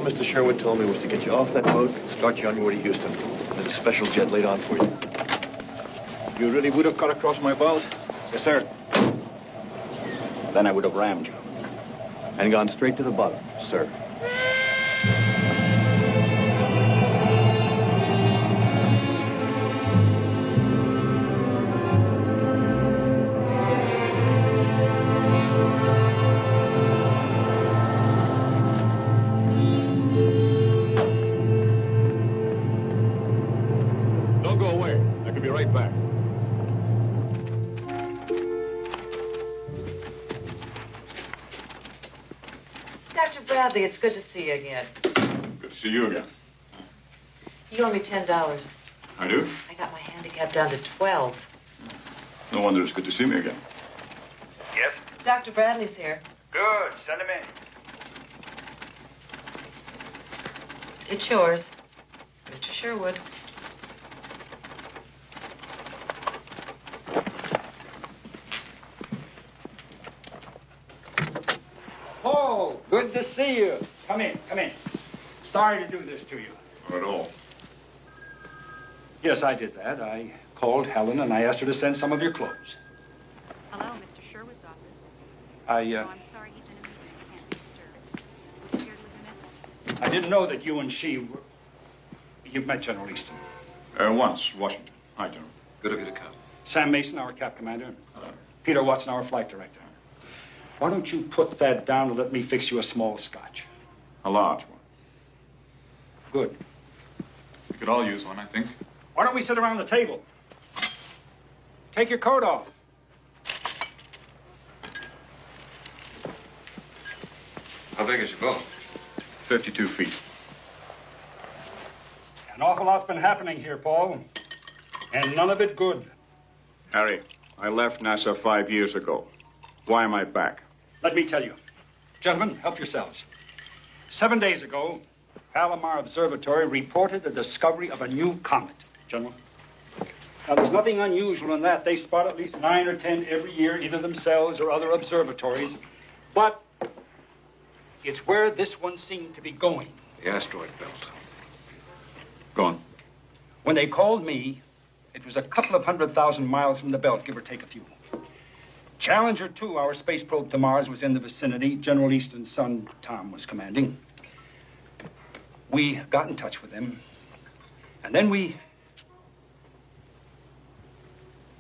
All Mr. Sherwood told me was to get you off that boat and start you on your way to Houston. There's a special jet laid on for you. You really would have cut across my bows? Yes, sir. Then I would have rammed you. And gone straight to the bottom, sir. Don't go away. I could be right back. Dr. Bradley, it's good to see you again. Good to see you again. You owe me $10. I do? I got my handicap down to 12. No wonder it's good to see me again. Yes? Dr. Bradley's here. Good. Send him in. It's yours, Mr. Sherwood. Oh, good to see you. Come in, come in. Sorry to do this to you. Not at all. Yes, I did that. I called Helen and I asked her to send some of your clothes. Hello, Mr. Sherwood's office. Oh, I'm sorry, he's in a meeting. I can't be disturbed. Was you here to leave a message? I didn't know that you and she were... You've met General Easton. Once, Washington. Hi, General. Good of you to come. Sam Mason, our cap commander. Hello. Peter Watson, our flight director. Why don't you put that down and let me fix you a small scotch? A large one. Good. We could all use one, I think. Why don't we sit around the table? Take your coat off. How big is your boat? 52 feet. An awful lot's been happening here, Paul. And none of it good. Harry, I left NASA 5 years ago. Why am I back? Let me tell you. Gentlemen, help yourselves. 7 days ago, Palomar Observatory reported the discovery of a new comet. General. Now, there's nothing unusual in that. They spot at least 9 or 10 every year, either themselves or other observatories. But it's where this one seemed to be going. The asteroid belt. Go on. When they called me, it was a couple of 100,000 miles from the belt, give or take a few. Challenger 2, our space probe to Mars, was in the vicinity. General Easton's son, Tom, was commanding. We got in touch with them. And then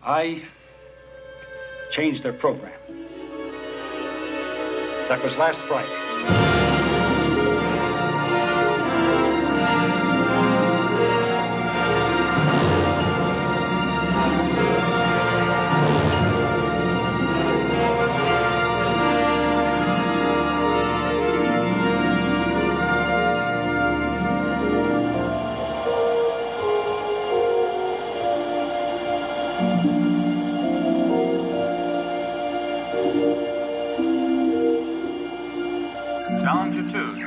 I changed their program. That was last Friday.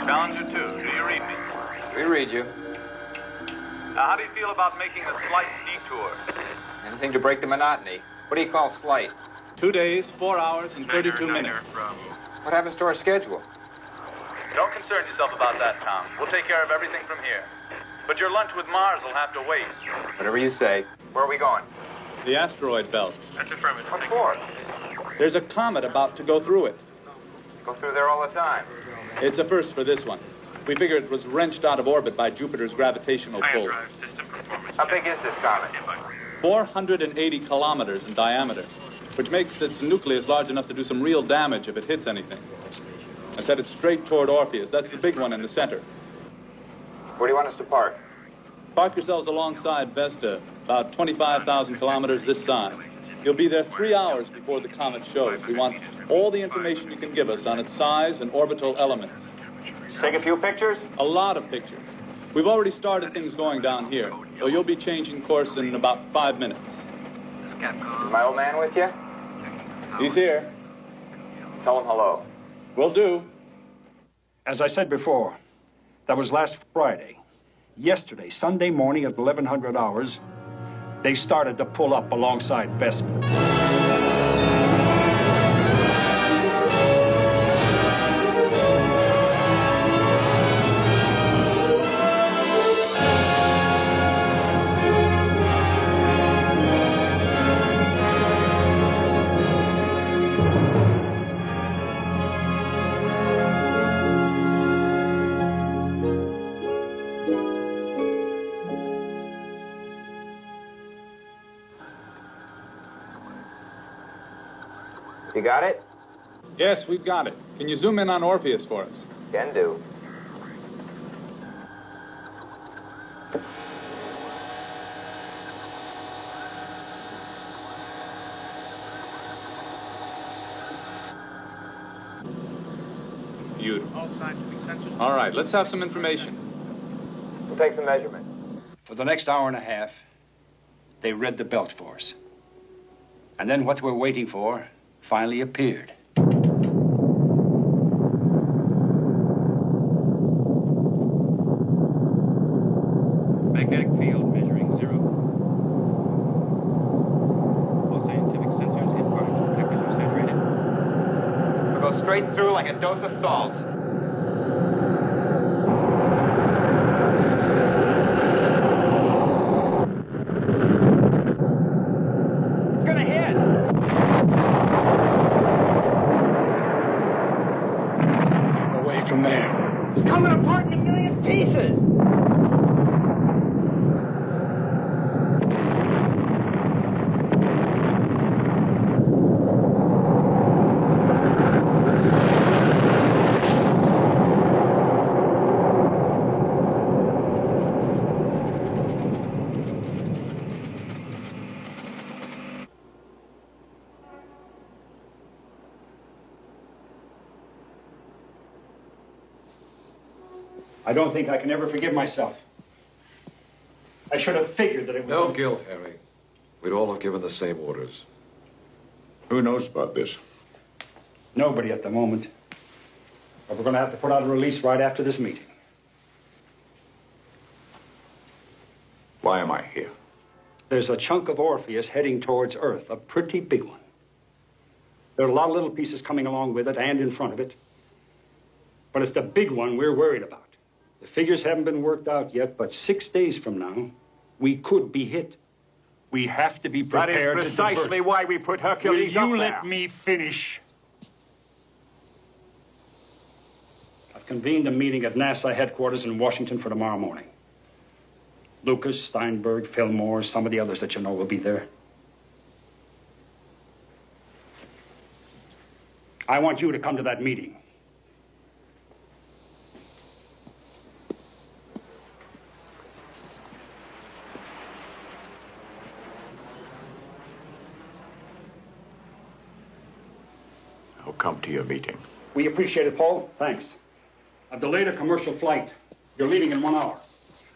Challenger 2, do you read me? We read you. How do you feel about making a slight detour? Anything to break the monotony. What do you call slight? 2 days, 4 hours, and 32 minutes. What happens to our schedule? Don't concern yourself about that, Tom. We'll take care of everything from here. But your lunch with Mars will have to wait. Whatever you say. Where are we going? The asteroid belt. That's affirmative. What for? There's a comet about to go through it. Go through there all the time. It's a first for this one. We figure it was wrenched out of orbit by Jupiter's gravitational pull. How big is this comet? 480 kilometers in diameter, which makes its nucleus large enough to do some real damage if it hits anything. I said it's straight toward Orpheus. That's the big one in the center. Where do you want us to park? Park yourselves alongside Vesta, about 25,000 kilometers this side. You'll be there 3 hours before the comet shows. We want all the information you can give us on its size and orbital elements. Take a few pictures? A lot of pictures. We've already started things going down here, so you'll be changing course in about 5 minutes. Is my old man with you? He's here. Tell him hello. Will do. As I said before, that was last Friday. Yesterday, Sunday morning at 1100 hours, they started to pull up alongside Vespa. You got it? Yes, we've got it. Can you zoom in on Orpheus for us? Can do. Beautiful. All right, let's have some information. We'll take some measurement. For the next hour and a half, they read the belt for us. And then what we're waiting for finally appeared. Magnetic field measuring 0. All scientific sensors and particle detectors are saturated. We'll go straight through like a dose of salts. It's gonna hit! Away from there. It's coming apart in a million pieces! I don't think I can ever forgive myself. I should have figured that it was... No guilt, Harry. We'd all have given the same orders. Who knows about this? Nobody at the moment. But we're going to have to put out a release right after this meeting. Why am I here? There's a chunk of Orpheus heading towards Earth, a pretty big one. There are a lot of little pieces coming along with it and in front of it. But it's the big one we're worried about. The figures haven't been worked out yet, but 6 days from now, we could be hit. We have to be prepared. That is precisely why we put Hercules up there. Will you let me finish? I've convened a meeting at NASA headquarters in Washington for tomorrow morning. Lucas, Steinberg, Fillmore, some of the others that you know will be there. I want you to come to that meeting. I'll come to your meeting. We appreciate it, Paul. Thanks. I've delayed a commercial flight. You're leaving in 1 hour.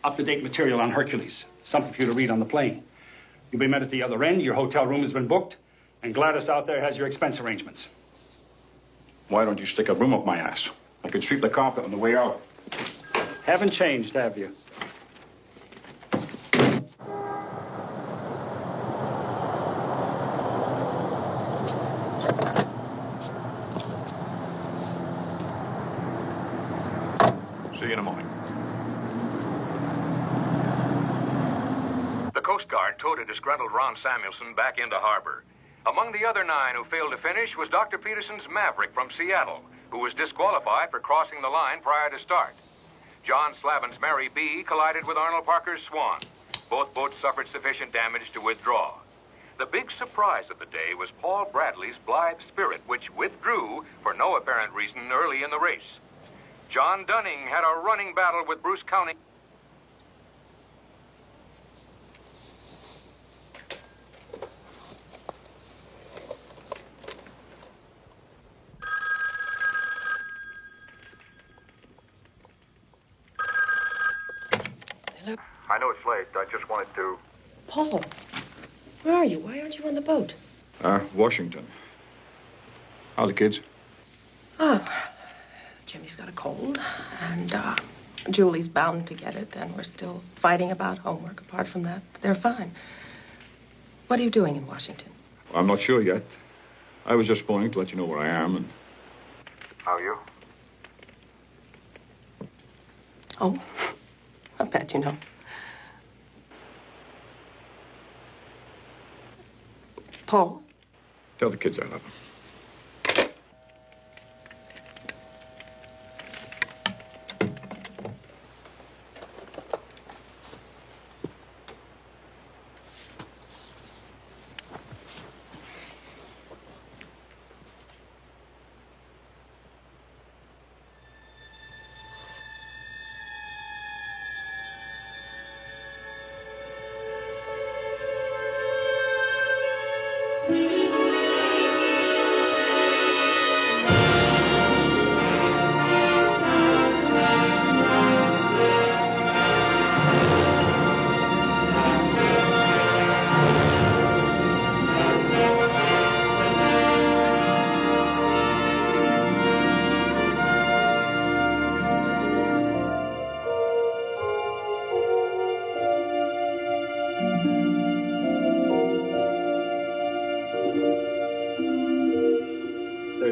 Up-to-date material on Hercules. Something for you to read on the plane. You'll be met at the other end. Your hotel room has been booked. And Gladys out there has your expense arrangements. Why don't you stick a broom up my ass? I could sweep the carpet on the way out. Haven't changed, have you? See you in a moment. The Coast Guard towed a disgruntled Ron Samuelson back into harbor. Among the other 9 who failed to finish was Dr. Peterson's Maverick from Seattle, who was disqualified for crossing the line prior to start. John Slavin's Mary B. collided with Arnold Parker's Swan. Both boats suffered sufficient damage to withdraw. The big surprise of the day was Paul Bradley's Blithe Spirit, which withdrew for no apparent reason early in the race. John Dunning had a running battle with Bruce County. I know it's late. I just wanted to... Paul, where are you? Why aren't you on the boat? Washington. How are the kids? Oh, Jimmy's got a cold, and Julie's bound to get it, and we're still fighting about homework. Apart from that, they're fine. What are you doing in Washington? I'm not sure yet. I was just phoning to let you know where I am and... How are you? Oh, I bet you know. Paul? Tell the kids I love them.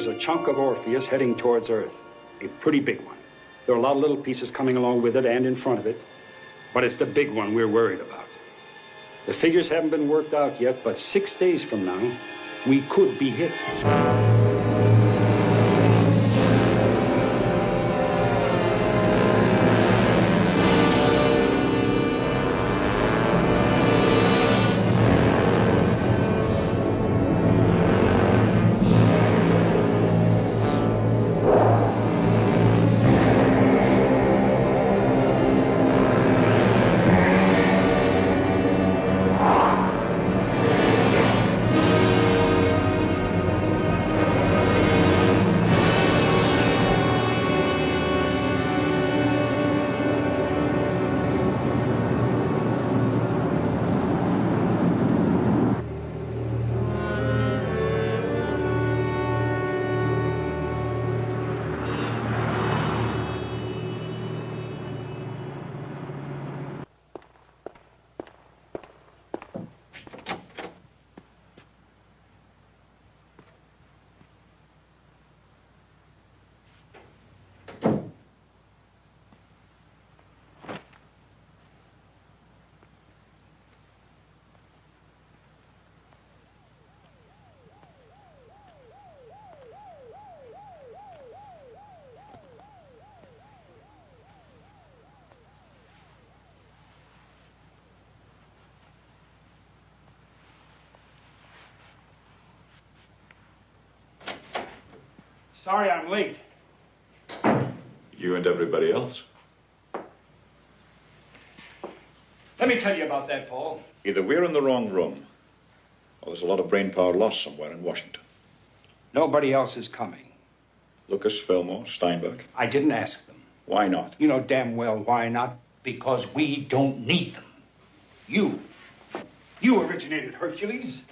there's a chunk of Orpheus heading towards Earth. A pretty big one. There are a lot of little pieces coming along with it and in front of it. But it's the big one we're worried about. The figures haven't been worked out yet, but 6 days from now, we could be hit. Sorry I'm late. You and everybody else. Let me tell you about that, Paul. Either we're in the wrong room, or there's a lot of brain power lost somewhere in Washington. Nobody else is coming. Lucas, Fillmore, Steinberg. I didn't ask them. Why not? You know damn well why not. Because we don't need them. You originated Hercules.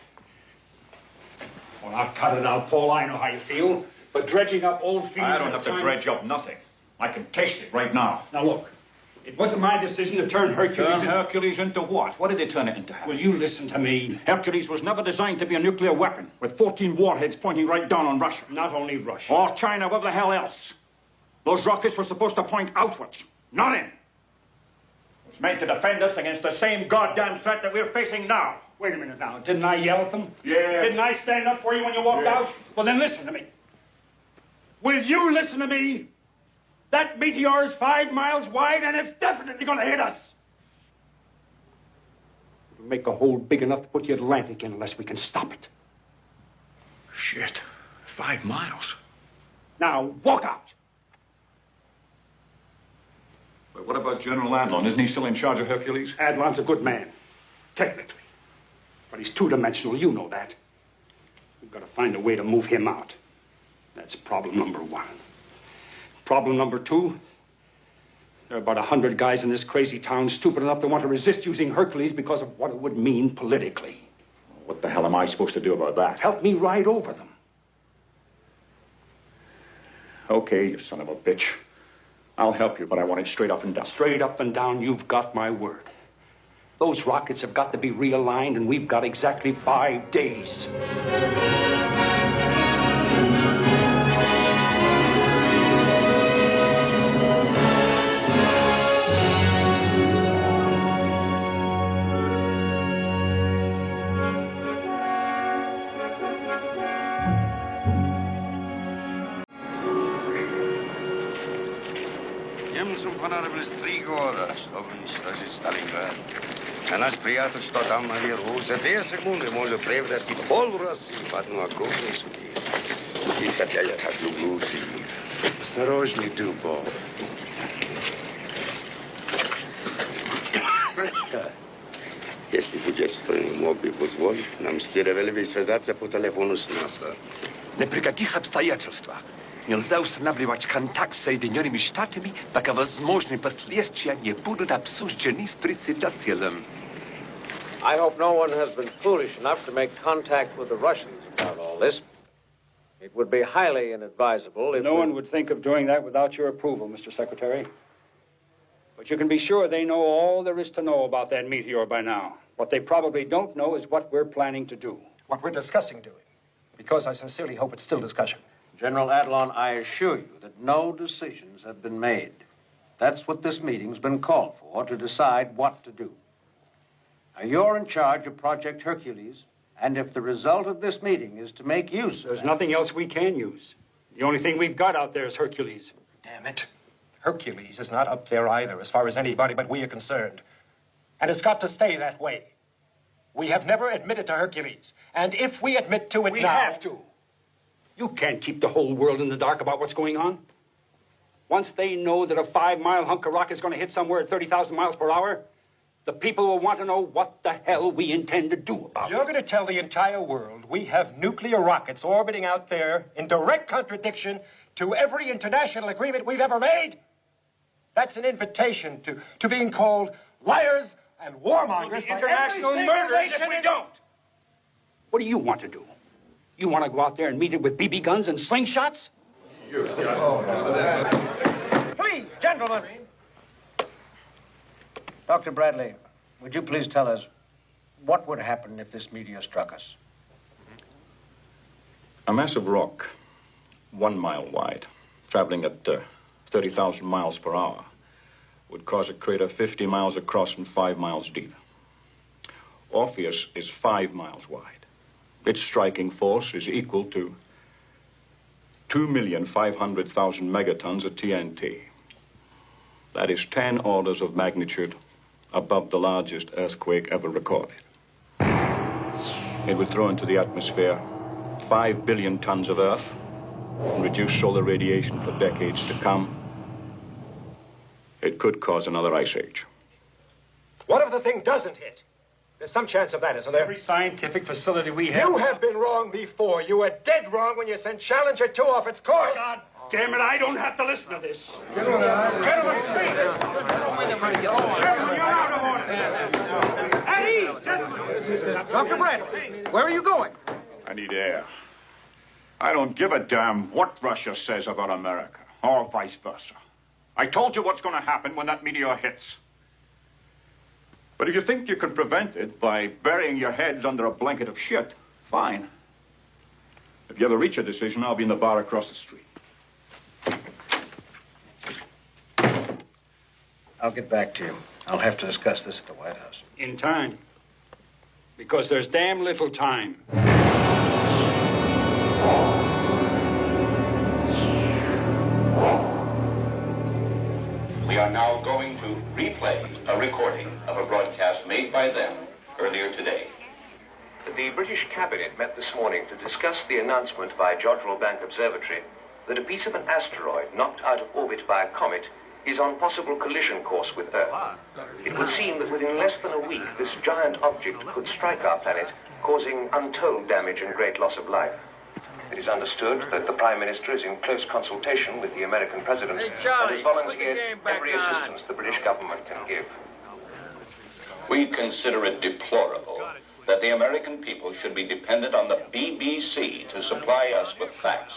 Well, now cut it out, Paul. I know how you feel. But dredging up old feelings... I don't have to dredge up nothing. I can taste it right now. Now, look. It wasn't my decision to turn Hercules... Turn Hercules into what? What did they turn it into? Will you listen to me? Hercules was never designed to be a nuclear weapon with 14 warheads pointing right down on Russia. Not only Russia. Or China, where the hell else? Those rockets were supposed to point outwards, not in. It was made to defend us against the same goddamn threat that we're facing now. Wait a minute now. Didn't I yell at them? Yeah. Didn't I stand up for you when you walked out? Well, then listen to me. Will you listen to me? That meteor is 5 miles wide, and it's definitely going to hit us. It'll make a hole big enough to put the Atlantic in unless we can stop it. Shit. 5 miles. Now, walk out. But what about General Landau? Isn't he still in charge of Hercules? Adlon's a good man, technically. But he's two-dimensional, you know that. We've got to find a way to move him out. That's problem number one. Problem number two, there are about 100 guys in this crazy town stupid enough to want to resist using Hercules because of what it would mean politically. What the hell am I supposed to do about that? Help me ride over them. Okay, you son of a bitch. I'll help you, but I want it straight up and down. Straight up and down, you've got my word. Those rockets have got to be realigned, and we've got exactly 5 days. Немцам понадобились 3 года, чтобы уничтожить Сталинград. А наш приятель, что там наверху, за 2 секунды может превратить пол России в одну огромную сутину. И хотя я так люблю Сибирь, осторожней, Дубов. Если бы детство не мог бы позволить, нам следовало бы связаться по телефону с НАСА. Ни при каких обстоятельствах нельзя устанавливать контакт с Соединенными Штатами, пока возможные последствия не будут обсуждены с председателем. I hope no one has been foolish enough to make contact with the Russians about all this. It would be highly inadvisable if... No one would think of doing that without your approval, Mr. Secretary. But you can be sure they know all there is to know about that meteor by now. What they probably don't know is what we're planning to do. What we're discussing doing. Because I sincerely hope it's still discussion. General Adlon, I assure you that no decisions have been made. That's what this meeting's been called for, to decide what to do. Now, you're in charge of Project Hercules, and if the result of this meeting is to make use of There's nothing else we can use. The only thing we've got out there is Hercules. Damn it. Hercules is not up there either, as far as anybody but we are concerned. And it's got to stay that way. We have never admitted to Hercules. And if we admit to it We now... have to. You can't keep the whole world in the dark about what's going on. Once they know that a 5-mile hunk of rock is going to hit somewhere at 30,000 miles per hour, the people will want to know what the hell we intend to do about it. You're going to tell the entire world we have nuclear rockets orbiting out there in direct contradiction to every international agreement we've ever made? That's an invitation to being called liars and warmongers by International every single murderers nation if we in- don't. What do you want to do? You want to go out there and meet it with BB guns and slingshots? Please, gentlemen. Dr. Bradley, would you please tell us what would happen if this meteor struck us? A massive rock, 1 mile wide, traveling at 30,000 miles per hour, would cause a crater 50 miles across and 5 miles deep. Orpheus is 5 miles wide. Its striking force is equal to 2,500,000 megatons of TNT. That is 10 orders of magnitude above the largest earthquake ever recorded. It would throw into the atmosphere 5 billion tons of Earth and reduce solar radiation for decades to come. It could cause another ice age. What if the thing doesn't hit? There's some chance of that, isn't there? Every scientific facility we have... You have been wrong before. You were dead wrong when you sent Challenger 2 off its course. God damn it, I don't have to listen to this. Dr. Bradley, where are you going? I need air. I don't give a damn what Russia says about America, or vice versa. I told you what's going to happen when that meteor hits. But if you think you can prevent it by burying your heads under a blanket of shit, fine. If you ever reach a decision, I'll be in the bar across the street. I'll get back to you. I'll have to discuss this at the White House. In time. Because there's damn little time. We are now going to replay a recording of a broadcast made by them earlier today. The British Cabinet met this morning to discuss the announcement by Jodrell Bank Observatory that a piece of an asteroid knocked out of orbit by a comet is on possible collision course with Earth. It would seem that within less than a week, this giant object could strike our planet, causing untold damage and great loss of life. It is understood that the Prime Minister is in close consultation with the American President and has volunteered every assistance the British government can give. We consider it deplorable that the American people should be dependent on the BBC to supply us with facts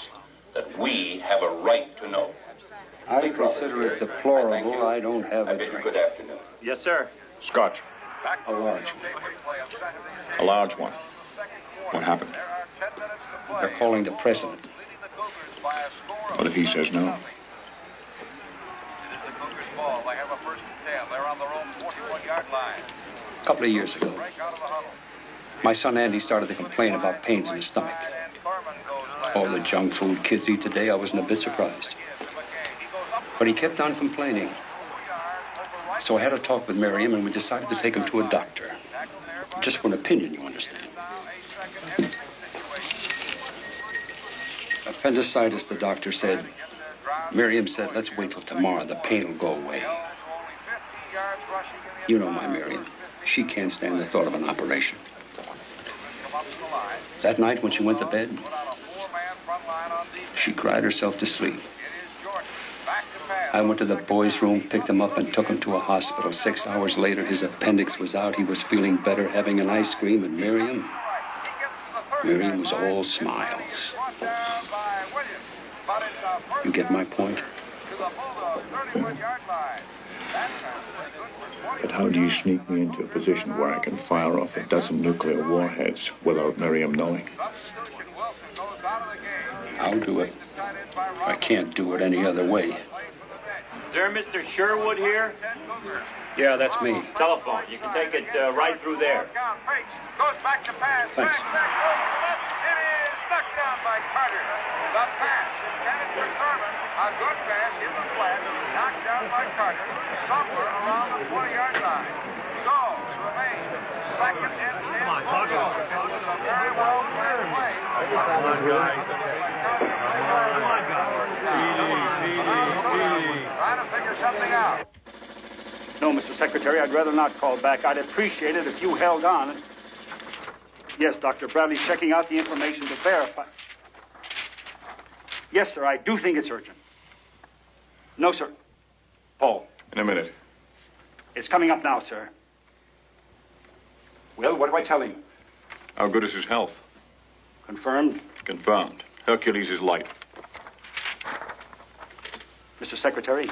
that we have a right to know. I consider it deplorable I don't have a bid you drink. good afternoon. Yes, sir. Scotch. A large one. A large one. What happened? They're calling the president. What if he says no? A couple of years ago, my son Andy started to complain about pains in his stomach. All the junk food kids eat today, I wasn't a bit surprised. But he kept on complaining. So I had a talk with Miriam, and we decided to take him to a doctor. Just for an opinion, you understand. Appendicitis, the doctor said. Miriam said, let's wait till tomorrow. The pain will go away. You know my Miriam. She can't stand the thought of an operation. That night when she went to bed, she cried herself to sleep. I went to the boys' room, picked him up, and took him to a hospital. 6 hours later, his appendix was out. He was feeling better, having an ice cream, and Miriam was all smiles. You get my point? But how do you sneak me into a position where I can fire off a dozen nuclear warheads without Miriam knowing? I'll do it. I can't do it any other way. Is there Mr. Sherwood here? Yeah, that's me. Telephone. You can take it right through there. Goes back to pass. Thanks. It is knocked down by Carter. The pass intended for Thurman. A good pass in the flat. Knocked down by Carter. Somewhere around the 40-yard line. So, it remains second and 10. Come on, talk about it. It was a very well played play. Trying to figure something out. No, Mr. Secretary, I'd rather not call back. I'd appreciate it if you held on. Yes, Dr. Bradley's checking out the information to verify. Yes, sir, I do think it's urgent. No, sir. Paul. In a minute. It's coming up now, sir. Well, what do I tell him? How good is his health? Confirmed? Confirmed. Hercules is light. Mr. Secretary,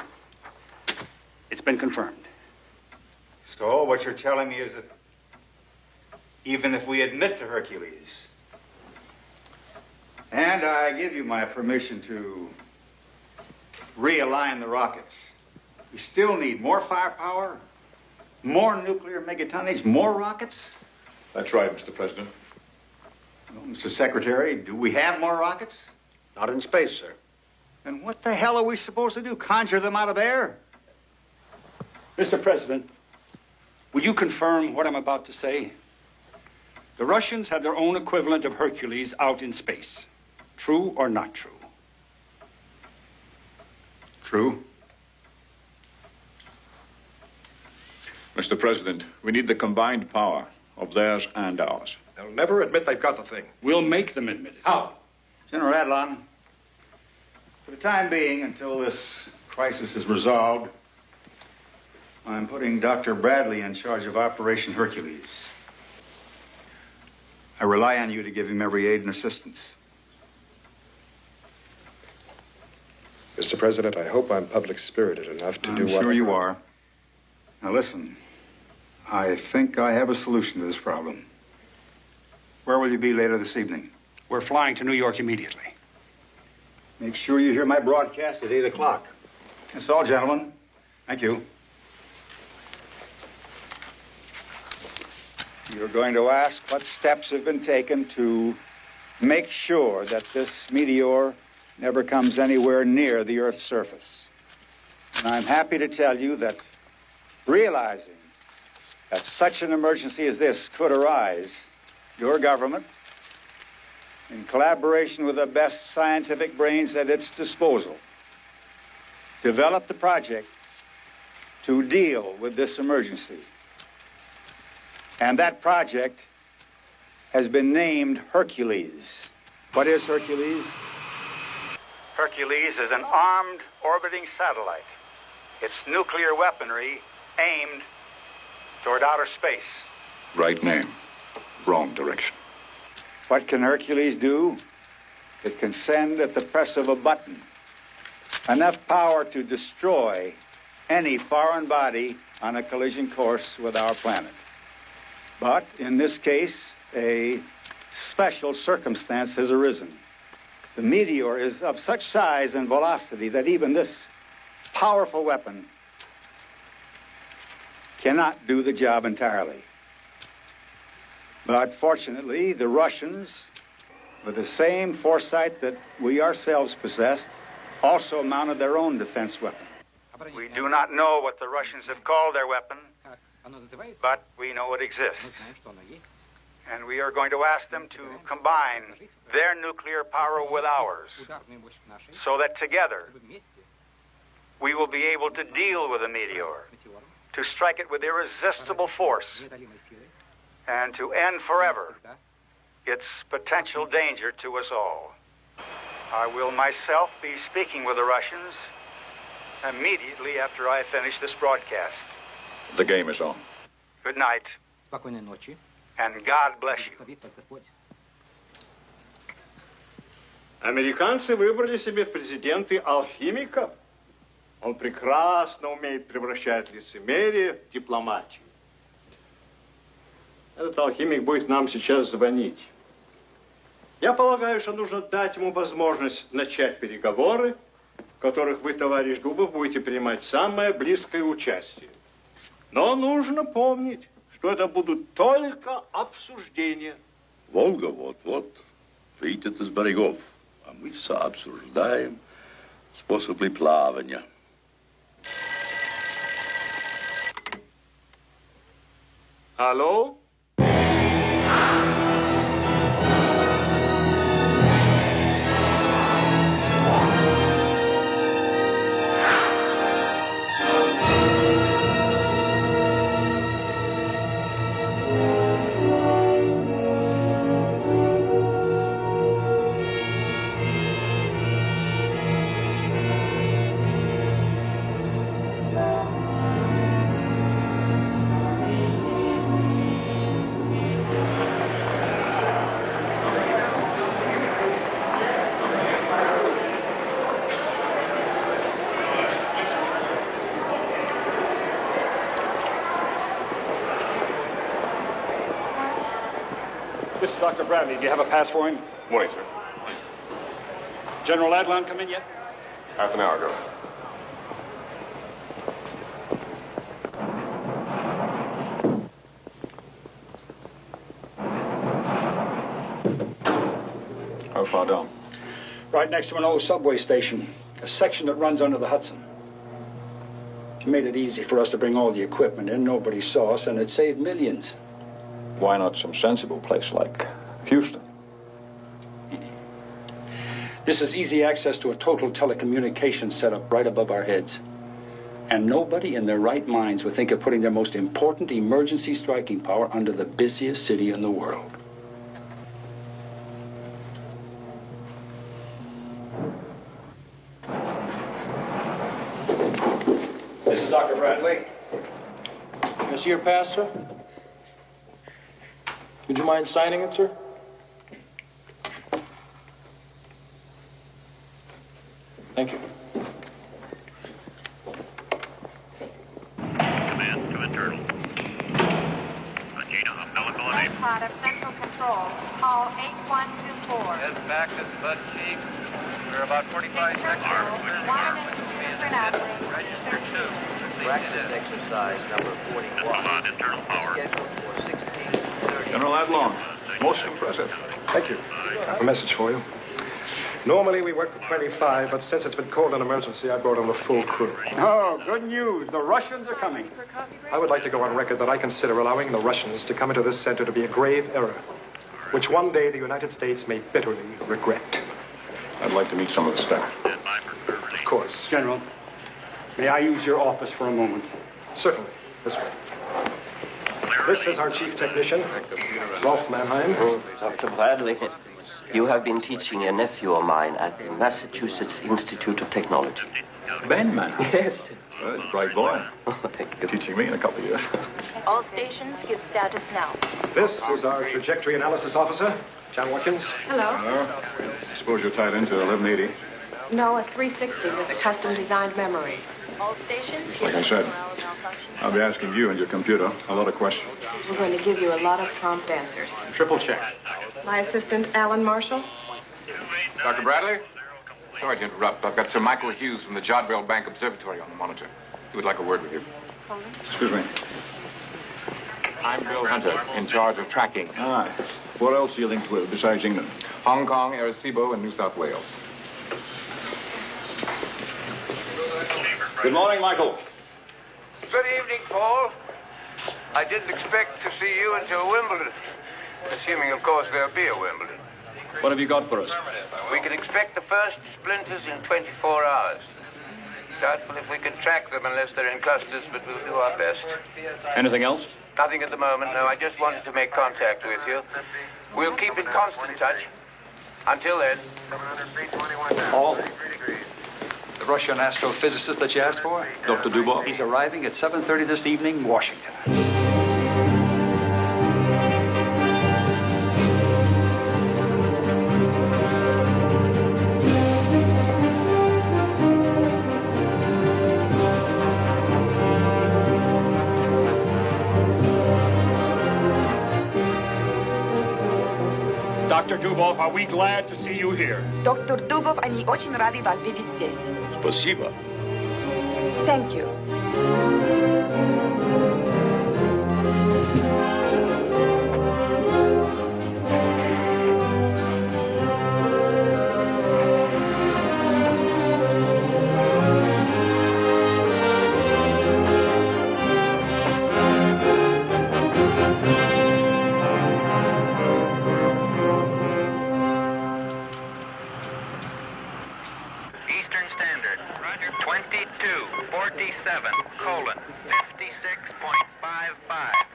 it's been confirmed. So what you're telling me is that even if we admit to Hercules, and I give you my permission to realign the rockets, we still need more firepower, more nuclear megatonnage, more rockets? That's right, Mr. President. Well, Mr. Secretary, do we have more rockets? Not in space, sir. Then what the hell are we supposed to do? Conjure them out of air? Mr. President, will you confirm what I'm about to say? The Russians have their own equivalent of Hercules out in space. True or not true? True. Mr. President, we need the combined power of theirs and ours. They'll never admit they've got the thing. We'll make them admit it. How? General Adlon, for the time being, until this crisis is resolved, I'm putting Dr. Bradley in charge of Operation Hercules. I rely on you to give him every aid and assistance. Mr. President, I hope I'm public-spirited enough to do what... I'm sure you are. Now listen, I think I have a solution to this problem. Where will you be later this evening? We're flying to New York immediately. Make sure you hear my broadcast at 8 o'clock. That's all, gentlemen. Thank you. You're going to ask what steps have been taken to make sure that this meteor never comes anywhere near the Earth's surface. And I'm happy to tell you that realizing that such an emergency as this could arise, your government, in collaboration with the best scientific brains at its disposal, developed the project to deal with this emergency. And that project has been named Hercules. What is Hercules? Hercules is an armed orbiting satellite. Its nuclear weaponry aimed toward outer space. Right name, wrong direction. What can Hercules do? It can send at the press of a button enough power to destroy any foreign body on a collision course with our planet. But in this case, a special circumstance has arisen. The meteor is of such size and velocity that even this powerful weapon cannot do the job entirely. But fortunately, the Russians, with the same foresight that we ourselves possessed, also mounted their own defense weapon. We do not know what the Russians have called their weapon, but we know it exists. And we are going to ask them to combine their nuclear power with ours, so that together we will be able to deal with the meteor, to strike it with irresistible force, and to end forever its potential danger to us all. I will myself be speaking with the Russians immediately after I finish this broadcast. The game is on. Good night, and God bless you. Американцы выбрали себе в президенты алхимика. Он прекрасно умеет превращать лицемерие в дипломатию. Этот алхимик будет нам сейчас звонить. Я полагаю, что нужно дать ему возможность начать переговоры, в которых вы, товарищ Дубов, будете принимать самое близкое участие. Но нужно помнить, что это будут только обсуждения. Волга вот-вот выйдет из берегов, а мы сообсуждаем способы плавания. Алло? This is Dr. Bradley. Do you have a pass for him? Morning, sir. General Landau come in yet? Half an hour ago. How far down? Right next to an old subway station, a section that runs under the Hudson. It made it easy for us to bring all the equipment in. Nobody saw us, and it saved millions. Why not some sensible place like Houston? This is easy access to a total telecommunications setup right above our heads. And nobody in their right minds would think of putting their most important emergency striking power under the busiest city in the world. This is Dr. Bradley. Can I see your pass, sir? Would you mind signing it, sir? Thank you. Command to internal. Regina, umbilical enable. Pod of Central Control. Call 8124. Yes, back to Bud Cheek. We're about 45 seconds. Register 2. Practice exercise number 41. Internal power. General Landau, most impressive. Thank you. I have a message for you. Normally we work for 25, but since it's been called an emergency, I brought on the full crew. Oh, good news. The Russians are coming. I would like to go on record that I consider allowing the Russians to come into this center to be a grave error, which one day the United States may bitterly regret. I'd like to meet some of the staff. Of course. General, may I use your office for a moment? Certainly. This way. This is our chief technician, Rolf Mannheim. Dr. Bradley, you have been teaching a nephew of mine at the Massachusetts Institute of Technology. Ben, man. Yes. Well, it's a bright boy. You're teaching me in a couple of years. All stations, give status now. This is our trajectory analysis officer, John Watkins. Hello. I suppose you're tied into 1180. No, a 360 with a custom designed memory. All stations, Just like I said, I'll be asking you and your computer a lot of questions. We're going to give you a lot of prompt answers. Triple check. My assistant, Alan Marshall. Dr. Bradley? Sorry to interrupt. I've got Sir Michael Hughes from the Jodrell Bank Observatory on the monitor. He would like a word with you. Excuse me. I'm Bill Hunter, in charge of tracking. Aye. What else are you linked with besides England? Hong Kong, Arecibo, and New South Wales. Good morning, Michael. Good evening, Paul. I didn't expect to see you until Wimbledon. Assuming, of course, there'll be a Wimbledon. What have you got for us? We can expect the first splinters in 24 hours. Doubtful if we can track them unless they're in clusters, but we'll do our best. Anything else? Nothing at the moment, no. I just wanted to make contact with you. We'll keep in constant touch. Until then. Paul? The Russian astrophysicist that you asked for? Dr. Dubov? He's arriving at 7:30 this evening, Washington. Dr. Dubov, are we glad to see you here. Доктор Дубов, они очень рады вас видеть здесь. Спасибо. Thank you. Eastern Standard. 22:47:56.55.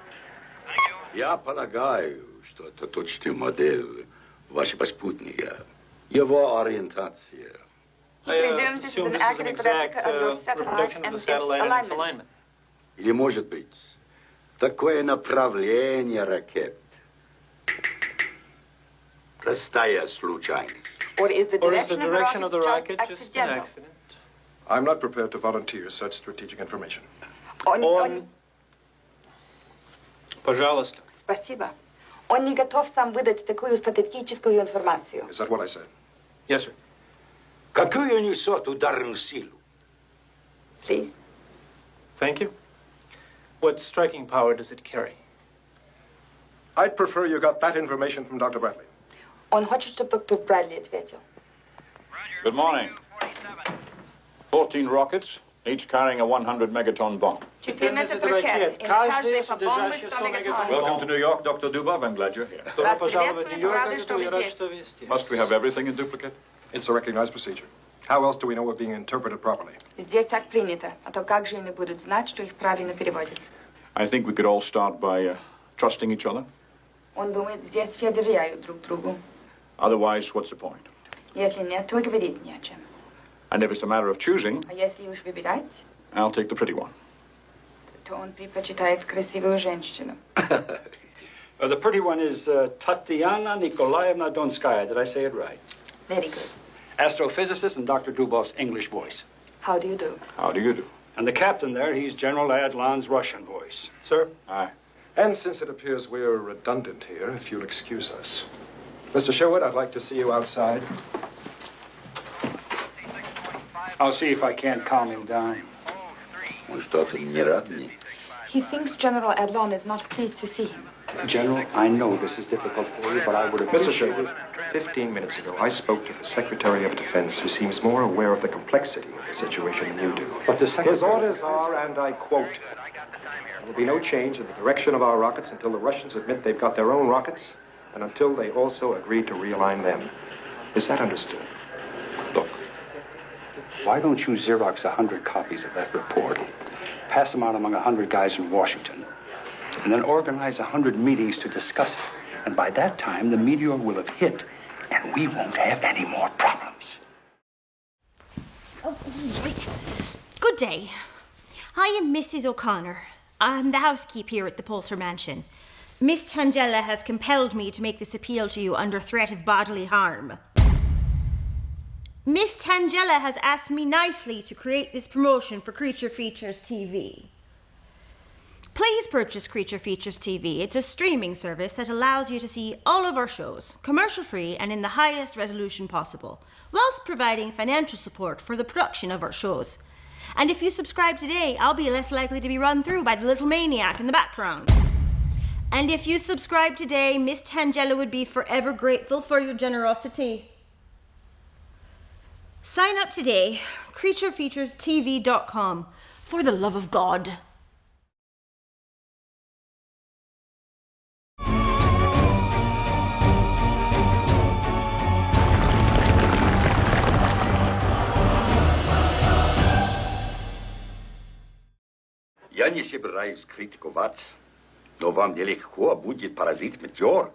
Я полагаю, что это точный модель вашего спутника. Его ориентация. He presumes this is an accurate replica of your satellite and its alignment. Или, может быть, такое направление ракет. Простая случайность. Or is the direction of the rocket just accidental? I'm not prepared to volunteer such strategic information. Пожалуйста. Спасибо. Он не готов сам выдать такую стратегическую информацию. Is that what I said? Yes, sir. Какую несет ударную силу? Please. Thank you. What striking power does it carry? I'd prefer you got that information from Dr. Bradley. Он хочет, чтобы доктор Брэдли ответил. Good morning. 14 rockets, each carrying a 100 megaton bomb. 14 ракет, и каждый по бомбе 100 мегатонн. Welcome to New York, Dr. Dubov. I'm glad you're here. Вас приветствуют, рады, что вы здесь. Must we have everything in duplicate? It's a recognized procedure. How else do we know we're being interpreted properly? Здесь так принято, а то как же они будут знать, что их правильно переводят? I think we could all start by trusting each other. Он думает, здесь все доверяют друг другу. Otherwise, what's the point? Если нет, то и говорить не о чем. And if it's a matter of choosing, А если уж выбирать, I'll take the pretty one. то он предпочитает красивую женщину. The pretty one is Tatiana Nikolaevna Donskaya. Did I say it right? Very good. Astrophysicist and Dr. Dubov's English voice. How do you do? How do you do? And the captain there, he's General Adlan's Russian voice. Sir? Aye. And since it appears we're redundant here, if you'll excuse us. Mr. Sherwood, I'd like to see you outside. I'll see if I can't calm him down. Он что-то не рад мне. He thinks General Adlon is not pleased to see him. General, I know this is difficult for you, but I would Mr. appreciate Sherwood, 15 minutes ago, I spoke to the Secretary of Defense, who seems more aware of the complexity of the situation than you do. But the Secretary... His orders are, and I quote, there will be no change in the direction of our rockets until the Russians admit they've got their own rockets, and until they also agree to realign them. Is that understood? Look, why don't you Xerox 100 copies of that report, pass them out among 100 guys in Washington, and then organize 100 meetings to discuss it. And by that time, the Meteor will have hit, and we won't have any more problems. Oh, right. Good day. I am Mrs. O'Connor. I'm the housekeeper here at the Poulter Mansion. Miss Tangella has compelled me to make this appeal to you under threat of bodily harm. Miss Tangella has asked me nicely to create this promotion for Creature Features TV. Please purchase Creature Features TV. It's a streaming service that allows you to see all of our shows, commercial-free and in the highest resolution possible, whilst providing financial support for the production of our shows. And if you subscribe today, I'll be less likely to be run through by the little maniac in the background. And if you subscribe today, Miss Tangella would be forever grateful for your generosity. Sign up today, creaturefeaturestv.com, for the love of God. Я не собираюсь критиковать, но вам нелегко будет поразить Метеор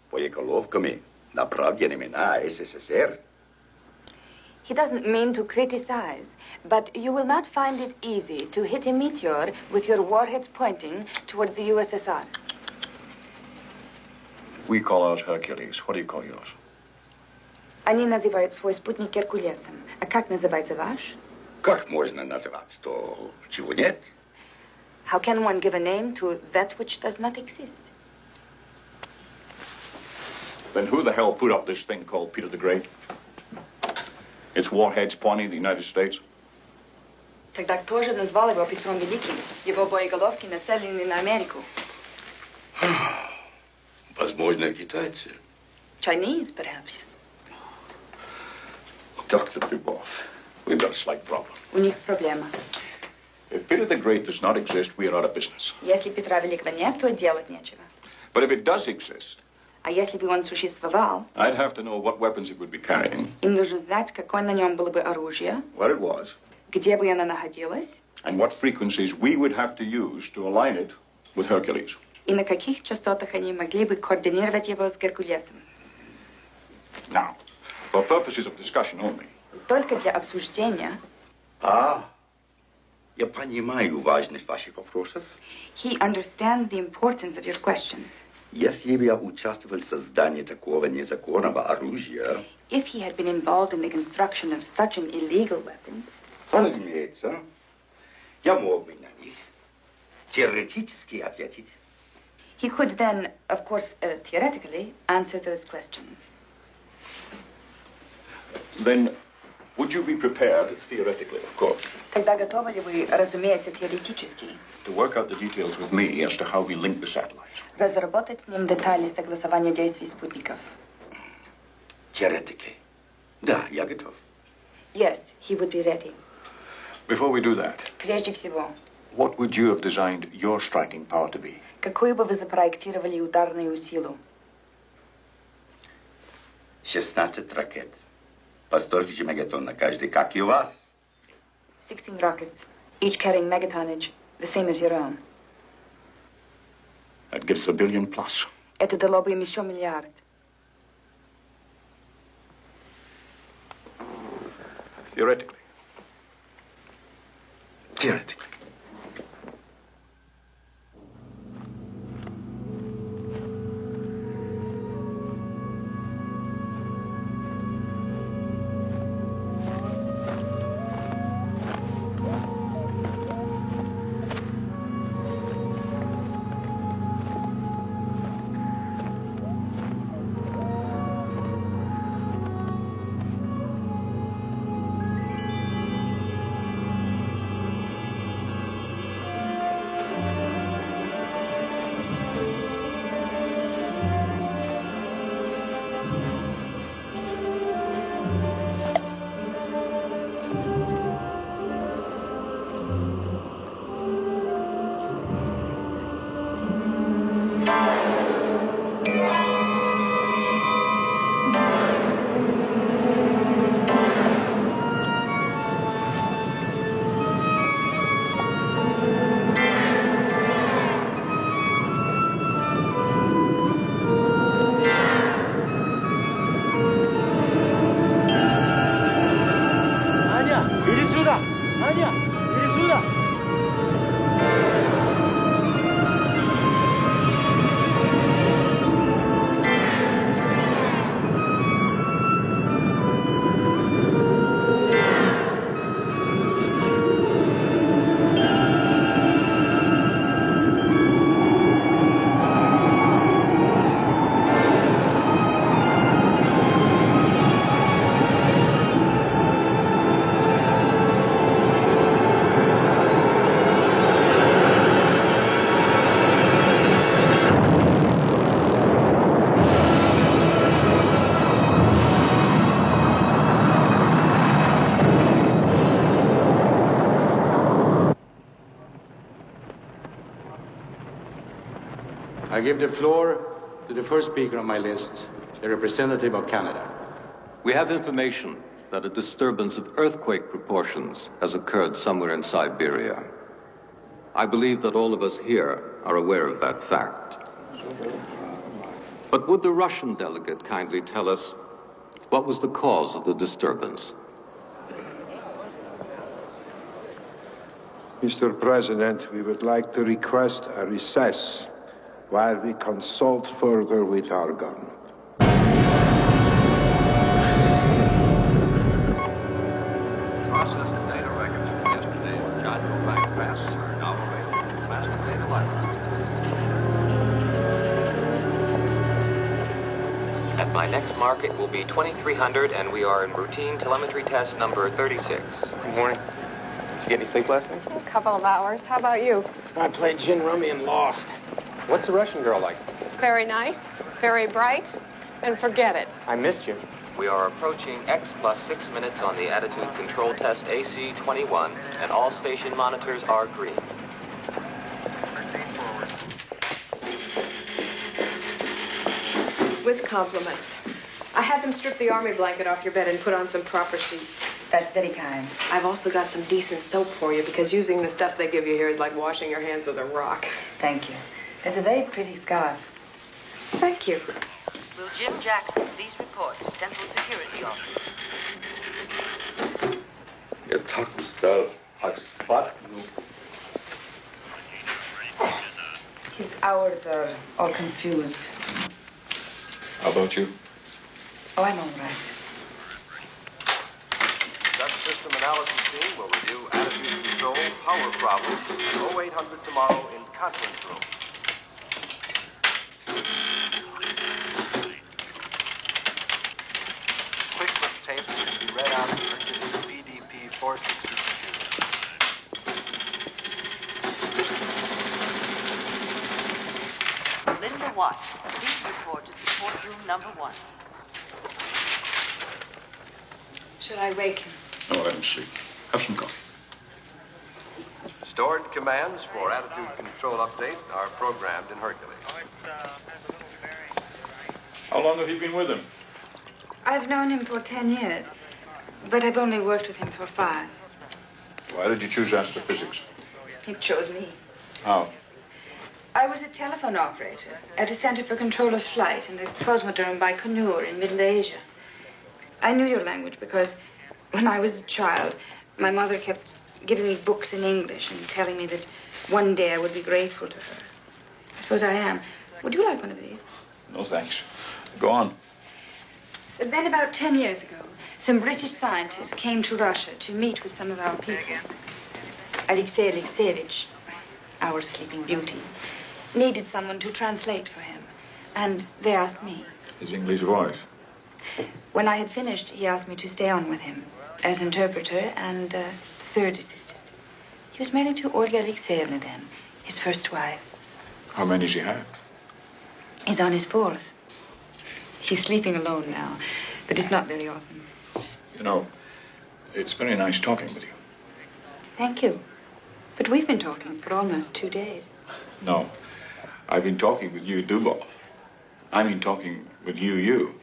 боеголовками, направленными на СССР. He doesn't mean to criticize, but you will not find it easy to hit a meteor with your warheads pointing toward the USSR. We call ours Hercules. What do you call yours? Они называют свой спутник Геркулесом. А как называется ваш? Как можно называть то, чего нет? How can one give a name to that which does not exist? Then who the hell put up this thing called Peter the Great? Its warheads pointing at the United States? Тогда кто же назвал его Петром Великим? Его боеголовки нацелены на Америку. Возможно, китайцы. Chinese, perhaps. Dr. Dubov, we've got a slight problem. У них проблема. If Peter the Great does not exist, we are out of business. Если Петра Великого нет, то делать нечего. But if it does exist, А если бы он существовал, I'd have to know what weapons it would be carrying, им нужно знать, какое на нем было бы оружие, what it was, где бы оно находилось, and what frequencies we would have to use to align it with Hercules. и на каких частотах они могли бы координировать его с Геркулесом. Now, for purposes of discussion only. Только для обсуждения. Я понимаю важность ваших вопросов. He understands the importance of your questions. Если бы я участвовал в создании такого незаконного оружия... If he had been involved in the construction of such an illegal weapon... Разумеется, я мог бы на них теоретически ответить. He could then, of course, theoretically, answer those questions. Then, would you be prepared, theoretically, of course, Тогда готовы ли вы, разумеется, теоретически, to work out the details with me as to how we link the satellites? разработать с ним детали согласования действий спутников? Теоретики. Да, я готов. Yes, he would be ready. Before we do that, Прежде всего, what would you have designed your striking power to be? какую бы вы запроектировали ударную силу? 16 ракет. По столько же мегатон на каждый, как и у вас. 16 rockets, each carrying megatonnage, the same as your own. That gives $1 billion plus. Это дало бы им еще миллиард. Theoretically. Theoretically. I give the floor to the first speaker on my list, the representative of Canada. We have information that a disturbance of earthquake proportions has occurred somewhere in Siberia. I believe that all of us here are aware of that fact. But would the Russian delegate kindly tell us what was the cause of the disturbance? Mr. President, we would like to request a recess while we consult further with our government. Processed data records from yesterday's John Bank passes are now available in the Master Data Library. next market will be 2300, and we are in routine telemetry test number 36. Good morning. Did you get any sleep last night? A couple of hours. How about you? I played gin rummy and lost. What's the Russian girl like? Very nice, very bright, and forget it. I missed you. We are approaching X plus 6 minutes on the attitude control test AC-21, and all station monitors are green. With compliments. I had them strip the army blanket off your bed and put on some proper sheets. That's very kind. I've also got some decent soap for you because using the stuff they give you here is like washing your hands with a rock. Thank you. That's a very pretty scarf. Thank you. Will Jim Jackson please report to Central Security Office? Я так устал. Аж спать. His hours are all confused. How about you? Oh, I'm all right. Dutch System Analysis Team will review attitude control, power problems at 0800 tomorrow in conference room. Quick look tapes can be read out of Hercules BDP 462. Linda Watts, please report to support room number 1. Should I wake him? No, let him sleep. Have some coffee. Stored commands for attitude control update are programmed in Hercules. How long have you been with him? I've known him for 10 years, but I've only worked with him for 5. Why did you choose astrophysics? He chose me. How? I was a telephone operator at a center for control of flight in the Cosmodrome Baikonur in Middle Asia. I knew your language because when I was a child, my mother kept giving me books in English and telling me that one day I would be grateful to her. I suppose I am. Would you like one of these? No, thanks. Go on. Then about 10 years ago, some British scientists came to Russia to meet with some of our people. Alexei Alexeyevich, our sleeping beauty, needed someone to translate for him. And they asked me. His English voice. When I had finished, he asked me to stay on with him as interpreter and third assistant. He was married to Olga Alexeyevna then, his first wife. How many does he have? He's on his 4th. She's sleeping alone now, but it's not very often. You know, it's very nice talking with you. Thank you. But we've been talking for almost 2 days. No, I've been talking with you, Dubov. I mean talking with you.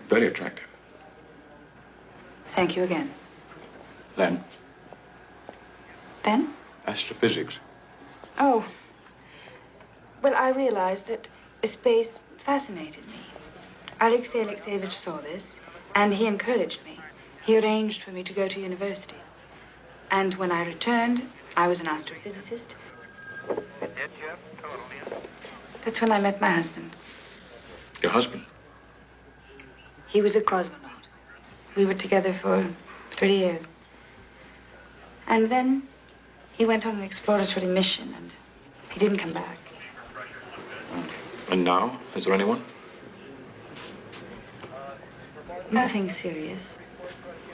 Very attractive. Thank you again. Then? Then? Astrophysics. Oh. Well, I realized that space fascinated me. Alexei Alexeyevich saw this, and he encouraged me. He arranged for me to go to university. And when I returned, I was an astrophysicist. That's when I met my husband. Your husband? He was a cosmonaut. We were together for 3 years. And then he went on an exploratory mission, and he didn't come back. And now? Is there anyone? Nothing serious.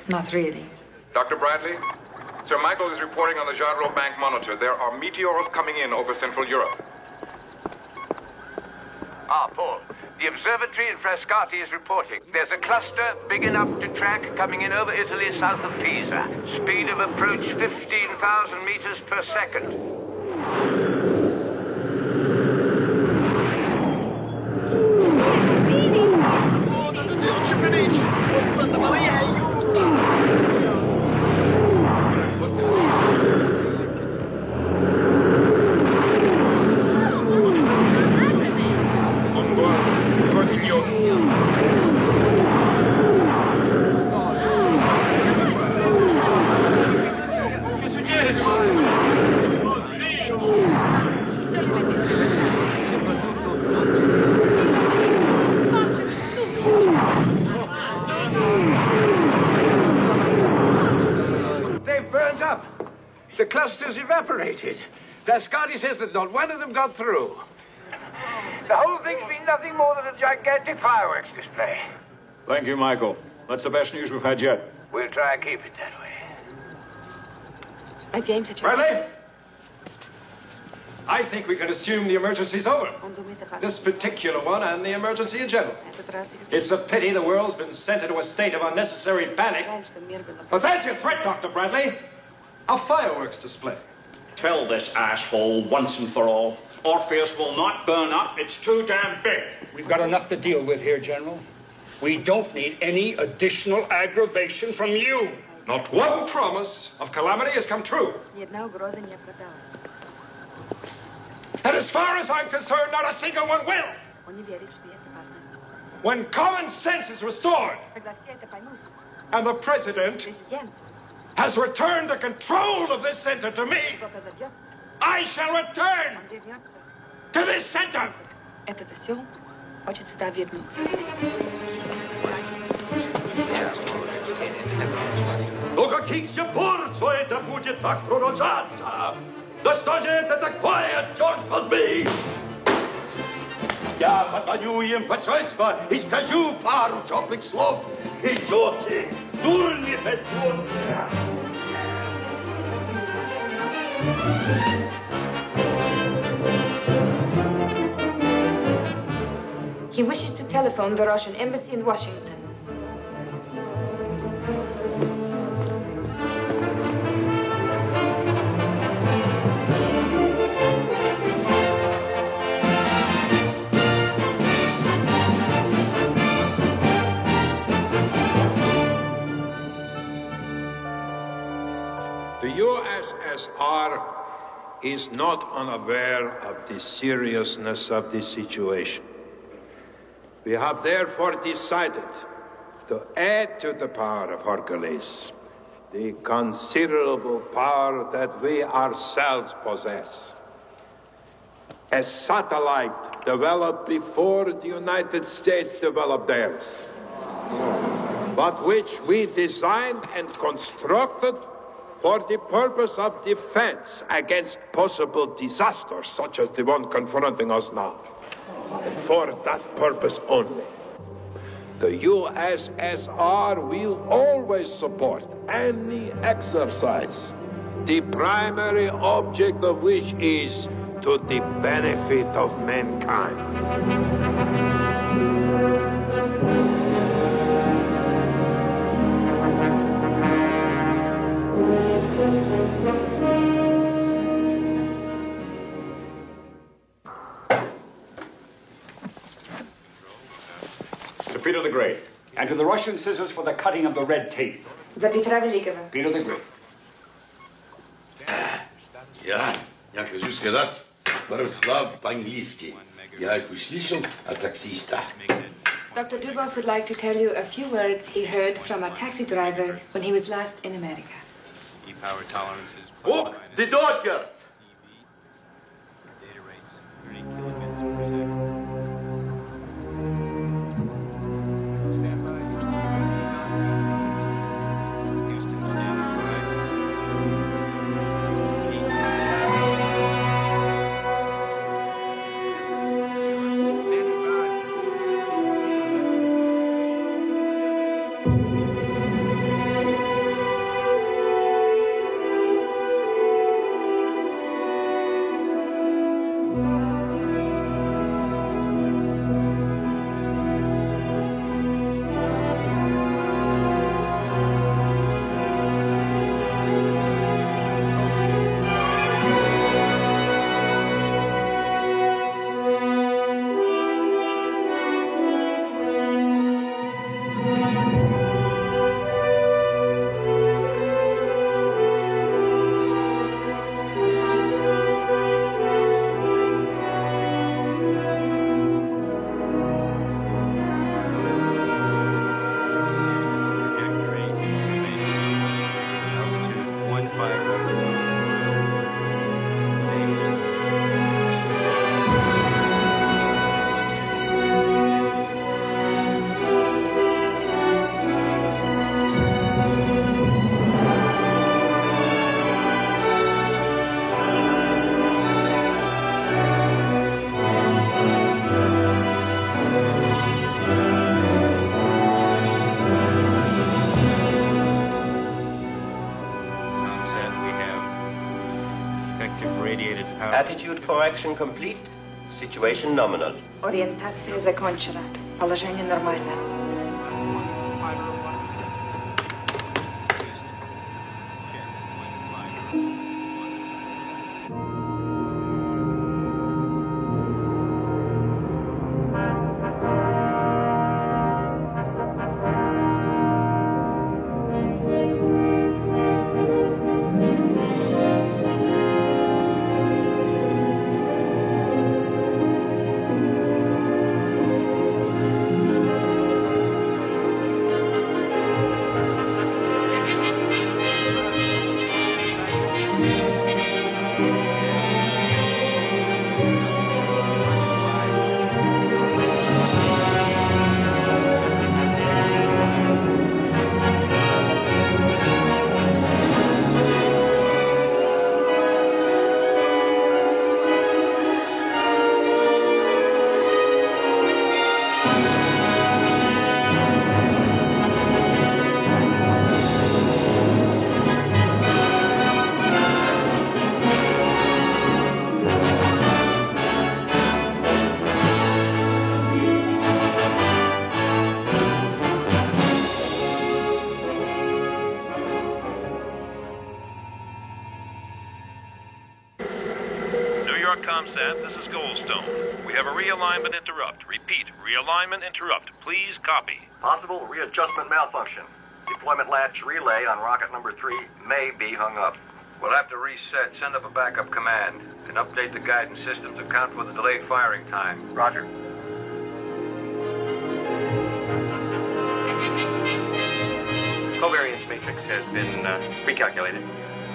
Not really. Dr. Bradley, Sir Michael is reporting on the Jadro Bank monitor. There are meteors coming in over Central Europe. Paul. The observatory in Frascati is reporting. There's a cluster big enough to track coming in over Italy south of Pisa. Speed of approach 15,000 meters per second. The cluster's evaporated. Frascati says that not one of them got through. The whole thing's been nothing more than a gigantic fireworks display. Thank you, Michael. That's the best news we've had yet. We'll try and keep it that way. James, Bradley? I think we can assume the emergency's over. This particular one and the emergency in general. It's a pity the world's been sent into a state of unnecessary panic. But there's your threat, Dr. Bradley. A fireworks display. Tell this asshole once and for all. Orpheus will not burn up. It's too damn big. We've got enough to deal with here, General. We don't need any additional aggravation from you. Not one promise of calamity has come true. And as far as I'm concerned, not a single one will. When common sense is restored, and the President has returned the control of this center to me, I shall return to this center. Ну каких же пор все это будет так продолжаться? Да что же это такое, черт возьми? Я позвоню им в посольство и скажу пару теплых слов. Идете, дурни бездурные. He wishes to telephone the Russian embassy in Washington. The USSR is not unaware of the seriousness of the situation. We have therefore decided to add to the power of Hercules the considerable power that we ourselves possess. A satellite developed before the United States developed theirs, but which we designed and constructed for the purpose of defense against possible disasters such as the one confronting us now. For that purpose only. The USSR will always support any exercise, the primary object of which is to the benefit of mankind. To Peter the Great. And to the Russian scissors for the cutting of the red tape. За Петра Великого. Peter the Great. Я хочу сказать пару слов по-английски. Я их услышал от таксиста. Dr. Dubov would like to tell you a few words he heard from a taxi driver when he was last in America. E-power tolerances. Oh, the Dodgers! radiated power. Attitude correction complete. Situation nominal. Ориентация закончена. Положение нормально. This is Goldstone. We have a realignment interrupt. Repeat, realignment interrupt. Please copy. Possible readjustment malfunction. Deployment latch relay on rocket number 3 may be hung up. We'll have to reset. Send up a backup command. And update the guidance system to account for the delayed firing time. Roger. Covariance matrix has been recalculated.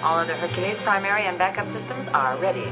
All other Hercules primary and backup systems are ready.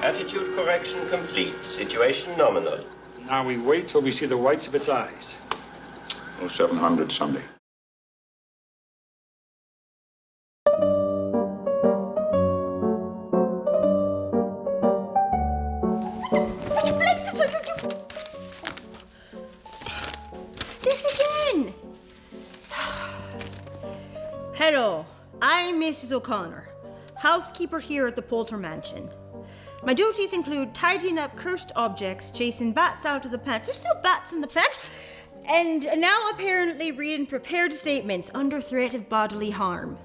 Attitude correction complete. Situation nominal. Now we wait till we see the whites of its eyes. 0700 Sunday. This again! Hello, I'm Mrs. O'Connor, housekeeper here at the Poulter Mansion. My duties include tidying up cursed objects, chasing bats out of the plant. There's no bats in the plant. And now apparently reading prepared statements under threat of bodily harm.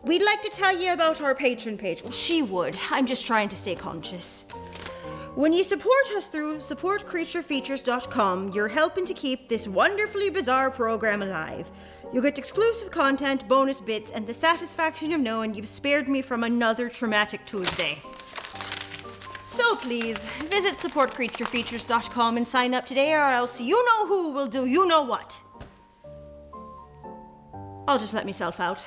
We'd like to tell you about our patron page. Well, she would. I'm just trying to stay conscious. When you support us through supportcreaturefeatures.com, you're helping to keep this wonderfully bizarre program alive. You'll get exclusive content, bonus bits, and the satisfaction of knowing you've spared me from another traumatic Tuesday. So please, visit supportcreaturefeatures.com and sign up today, or else you know who will do you know what. I'll just let myself out.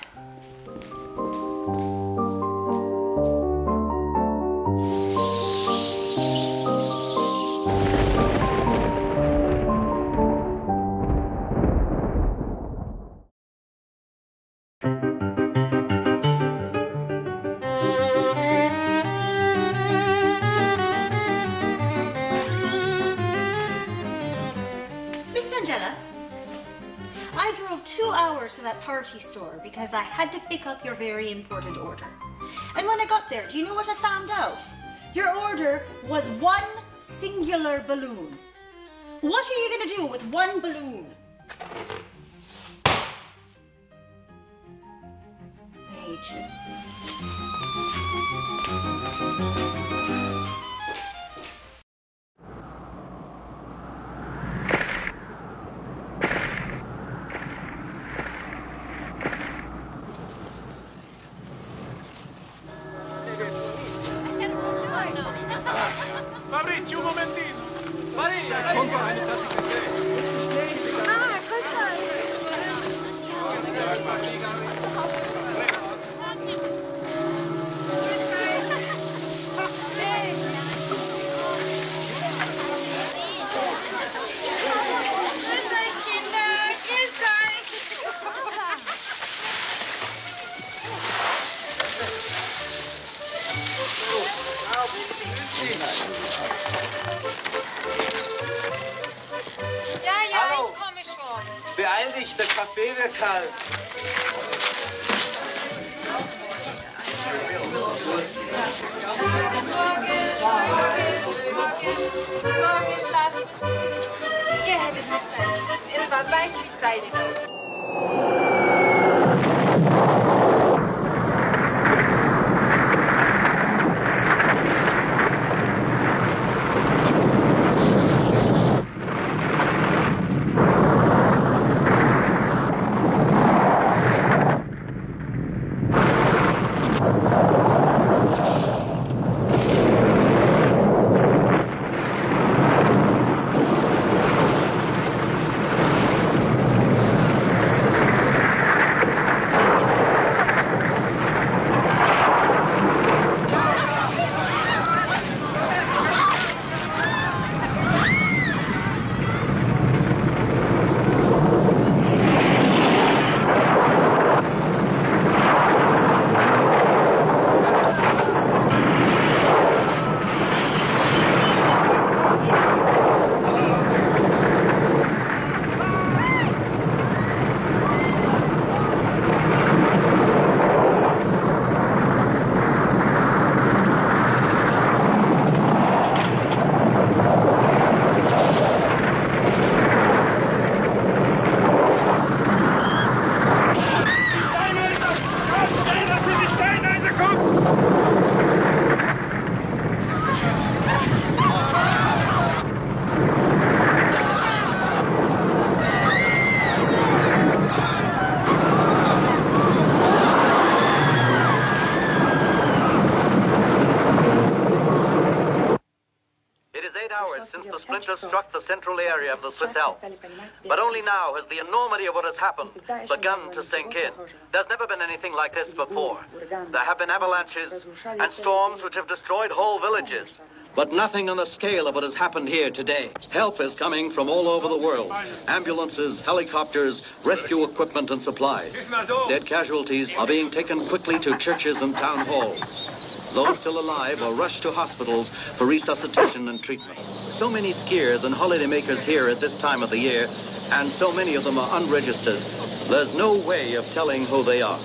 I drove 2 hours to that party store because I had to pick up your very important order. And when I got there, do you know what I found out? Your order was one singular balloon. What are you going to do with one balloon? I hate you. Aspettiamoci un momentino. Maria, Hallo. Ich komme schon. Beeil dich, der Kaffee wird kalt. Morgen schlafen. Ihr hättet mit sein müssen. Es war weich wie Seide. Since the splinter struck the central area of the Swiss Alps. But only now has the enormity of what has happened begun to sink in. There's never been anything like this before. There have been avalanches and storms which have destroyed whole villages. But nothing on the scale of what has happened here today. Help is coming from all over the world. Ambulances, helicopters, rescue equipment and supplies. Dead casualties are being taken quickly to churches and town halls. Those still alive are rushed to hospitals for resuscitation and treatment. So many skiers and holidaymakers here at this time of the year, and so many of them are unregistered, there's no way of telling who they are.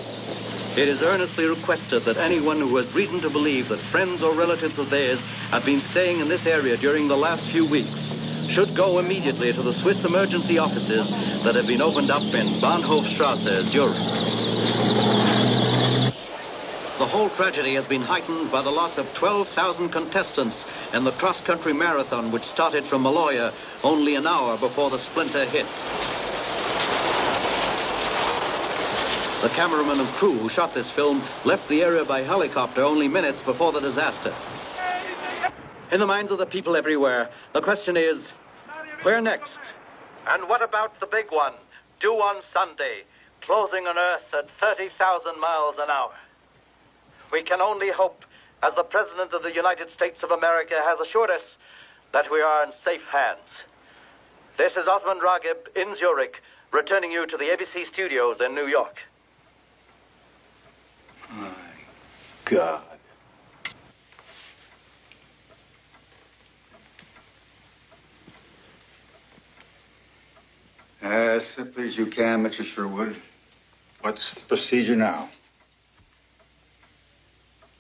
It is earnestly requested that anyone who has reason to believe that friends or relatives of theirs have been staying in this area during the last few weeks should go immediately to the Swiss emergency offices that have been opened up in Bahnhofstrasse, Zurich. The whole tragedy has been heightened by the loss of 12,000 contestants in the cross-country marathon which started from Maloja only an hour before the splinter hit. The cameraman and crew who shot this film left the area by helicopter only minutes before the disaster. In the minds of the people everywhere, the question is, where next? And what about the big one, due on Sunday, closing on Earth at 30,000 miles an hour? We can only hope, as the President of the United States of America has assured us, that we are in safe hands. This is Osmond Ragib in Zurich, returning you to the ABC studios in New York. My God. As simply as you can, Mr. Sherwood. What's the procedure now?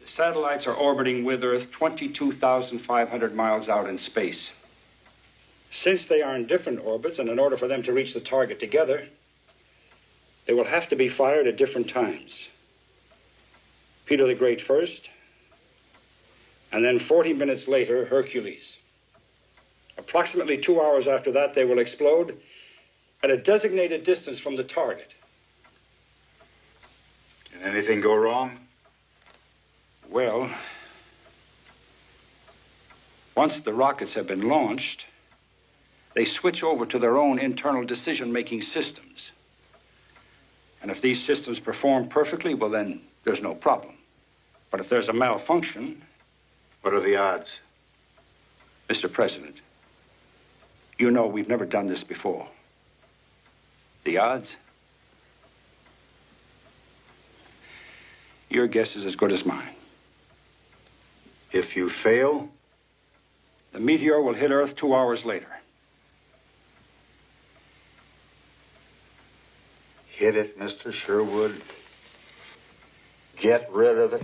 The satellites are orbiting with Earth 22,500 miles out in space. Since they are in different orbits, and in order for them to reach the target together, they will have to be fired at different times. Peter the Great first, and then 40 minutes later, Hercules. Approximately 2 hours after that, they will explode at a designated distance from the target. Can anything go wrong? Well, Once the rockets have been launched, they switch over to their own internal decision-making systems. And if these systems perform perfectly, well, then there's no problem. But if there's a malfunction... What are the odds? Mr. President, you know we've never done this before. The odds? Your guess is as good as mine. If you fail? The meteor will hit Earth 2 hours later. Hit it, Mr. Sherwood. Get rid of it.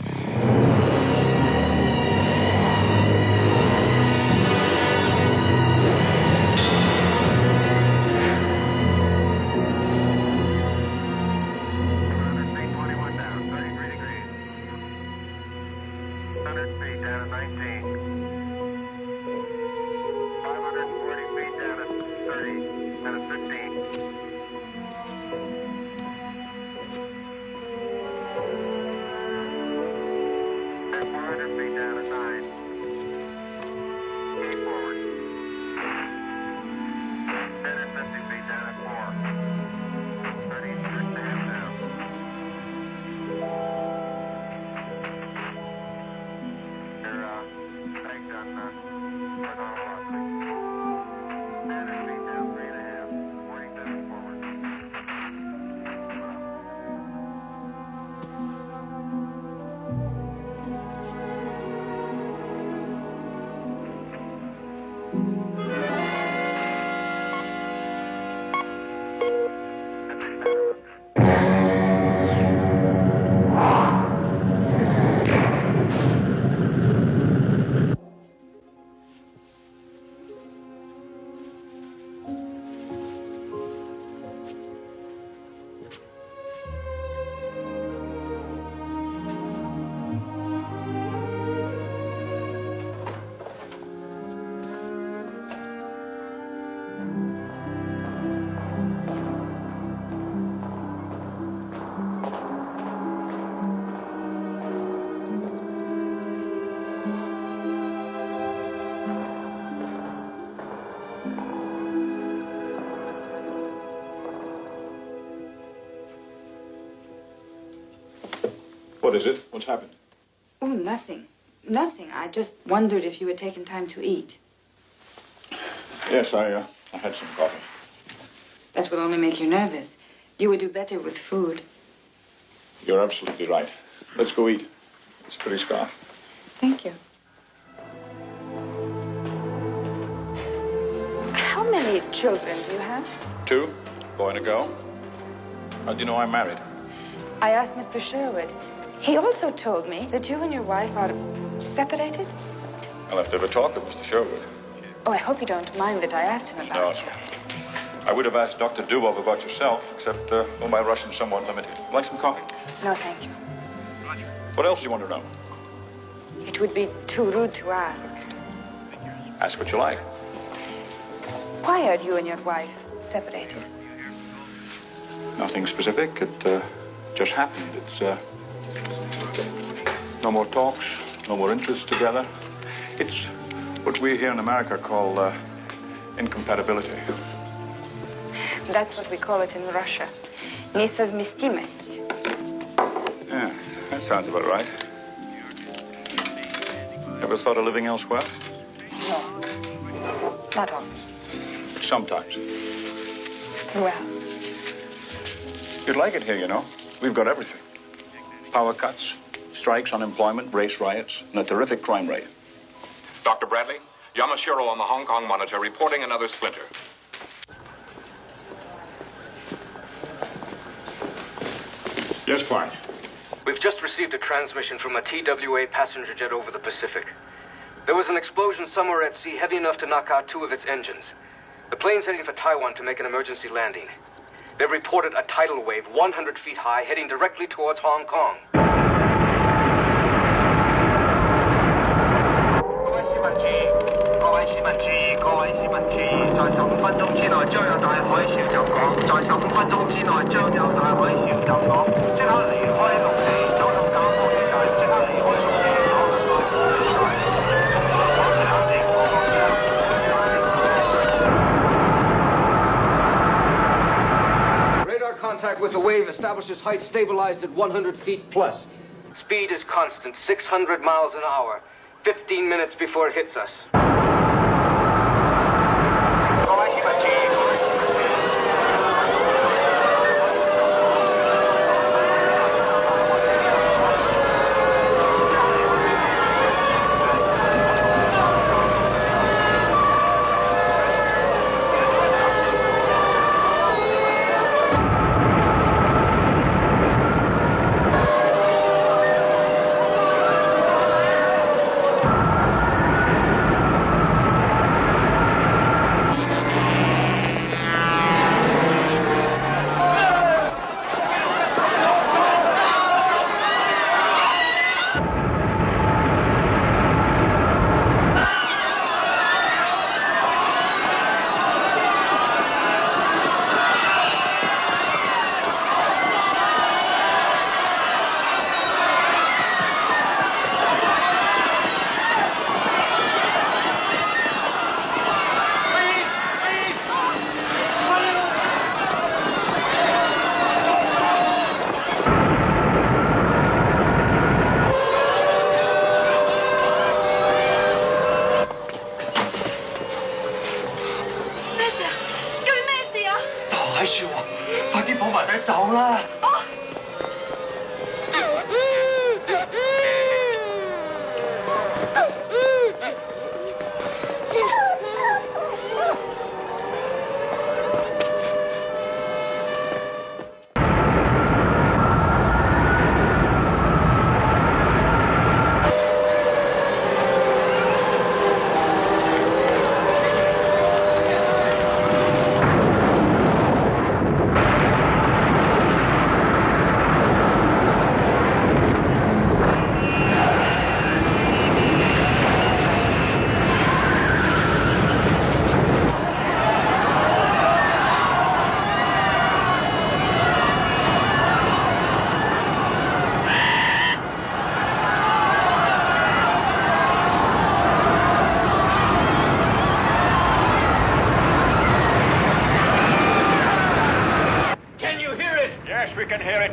What is it? What's happened? Oh, nothing. Nothing. I just wondered if you had taken time to eat. Yes, I had some coffee. That will only make you nervous. You would do better with food. You're absolutely right. Let's go eat. It's a pretty scarf. Thank you. How many children do you have? 2, boy and a girl. How do you know I'm married? I asked Mr. Sherwood. He also told me that you and your wife are separated. I'll have to have a talk with Mr. Sherwood. Oh, I hope you don't mind that I asked him about No, it. it's fine. I would have asked Dr. Dubov about yourself, except, well, my Russian's somewhat limited. Like some coffee? No, thank you. What else do you want to know? It would be too rude to ask. Ask what you like. Why are you and your wife separated? Nothing specific. It just happened. It's no more talks, no more interests together. It's what we here in America call incompatibility. That's what we call it in Russia. Несовместимость. Yeah, that sounds about right. Ever thought of living elsewhere? No. Not often. Sometimes. Well, You'd like it here, you know. We've got everything. Power cuts, strikes, unemployment, race riots, and a terrific crime rate. Dr. Bradley, Yamashiro on the Hong Kong monitor reporting another splinter. Yes, Clark. We've just received a transmission from a TWA passenger jet over the Pacific. There was an explosion somewhere at sea heavy enough to knock out 2 of its engines. The plane's heading for Taiwan to make an emergency landing. They've reported a tidal wave 100 feet high heading directly towards Hong Kong. 各位市民注意，各位市民注意，在15分鐘之內將有大海嘯襲港，在15分鐘之內將有大海嘯襲港，即刻離開陸地，走到架空地帶，即刻離開陸地，走向海空地帶。我哋肯定。with the wave establishes height stabilized at 100 feet plus. Speed is constant, 600 miles an hour. 15 minutes before it hits us.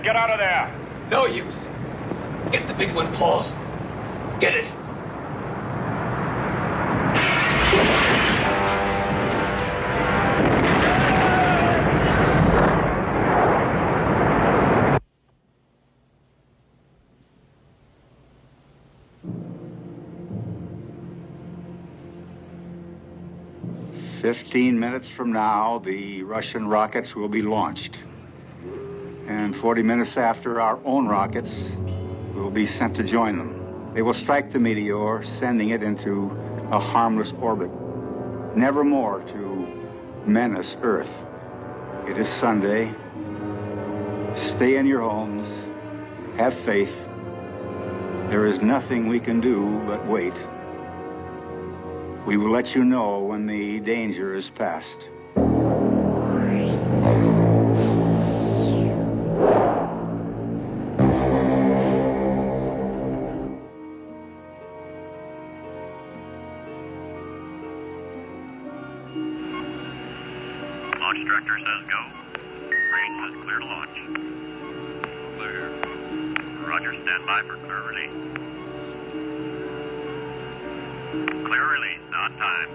Get out of there. No use. Get the big one, Paul. Get it. "15 minutes from now, the Russian rockets will be launched. And 40 minutes after, our own rockets will be sent to join them. They will strike the Meteor, sending it into a harmless orbit, never more to menace Earth. It is Sunday. Stay in your homes. Have faith. There is nothing we can do but wait. We will let you know when the danger is past." Launch director says go. Range says clear to launch. Clear. Roger, stand by for clear release. Clear release, on time.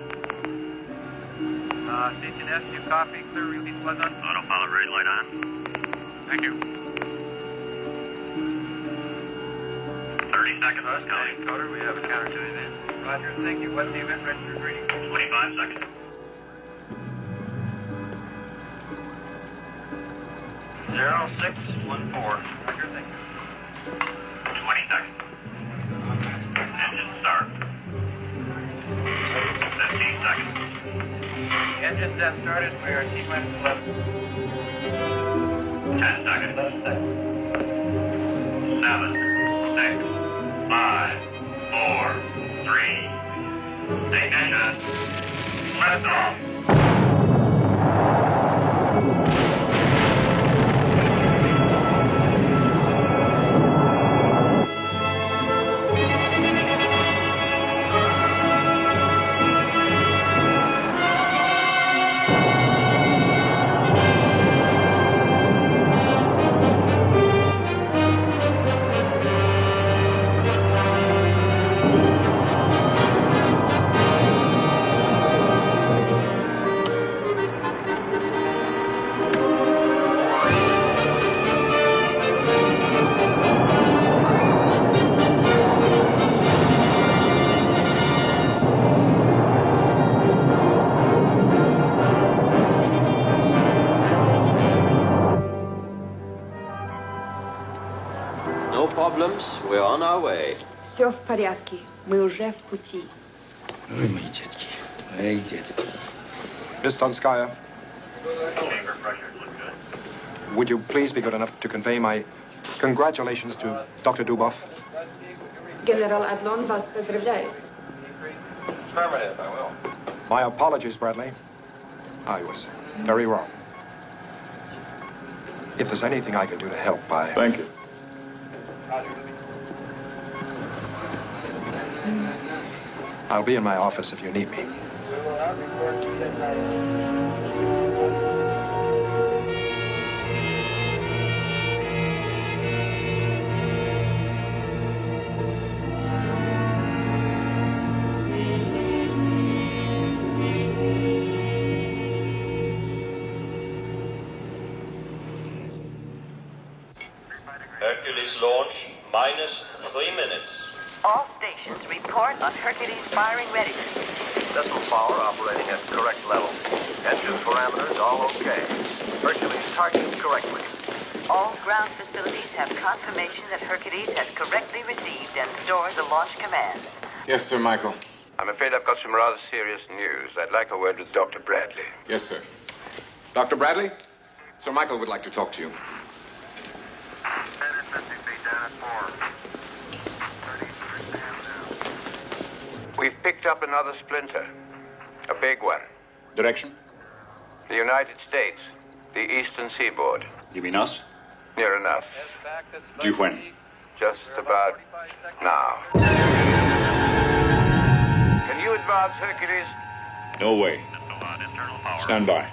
Station S, you copy. Clear release was on. Autopilot ready, light on. Thank you. 30 seconds. Counting coder, we have a counter to the event. Roger, thank you. What's the event registered reading? 25 seconds. Zero 614. Roger, thank you. 20 seconds. Engine start. 15 seconds. Engine set started. We are T-minus 11. 10 seconds. 11 seconds. 7, 6, 5, 4, 3. Ignition. Lift off. No problems. We're on our way. Все в порядке. Мы уже в пути. Ой, мои детки. Эй, детки. Miss Donskaya, would you please be good enough to convey my congratulations to Dr. Dubov? Генерал Адлон вас поздравляет. Affirmative, I will. My apologies, Bradley. I was very wrong. If there's anything I can do to help, I... Thank you. I'll be in my office if you need me. Hercules launch, -3 minutes. All stations report on Hercules firing ready. Vessel power operating at correct level. Engine parameters all okay. Hercules targeted correctly. All ground facilities have confirmation that Hercules has correctly received and stored the launch commands. Yes, Sir Michael. I'm afraid I've got some rather serious news. I'd like a word with Dr. Bradley. Yes, sir. Dr. Bradley? Sir Michael would like to talk to you. We've picked up another splinter. A big one. Direction? The United States. The eastern seaboard. You mean us? Near enough. Due when? Just about now. Can you advance Hercules? No way. Stand by.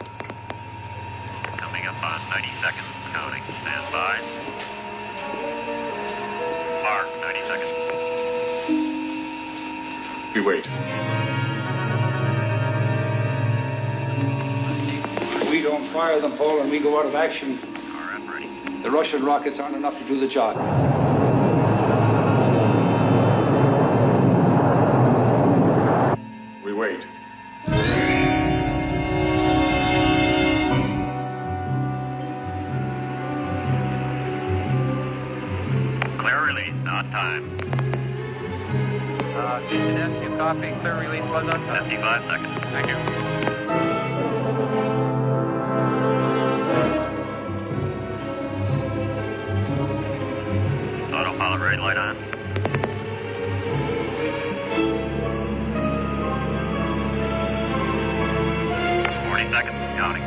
Coming up on 90 seconds. Counting. Stand by. Mark, 90 seconds. We wait. If we don't fire them, Paul, and we go out of action, the Russian rockets aren't enough to do the job. We wait. Clear release, on time. Houston S, you copy. Clear release was on time. 55 seconds. Thank you. Autopilot red light on. Seconds, counting.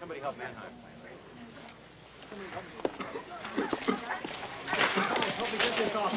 Somebody help Mannheim. Help me get this off.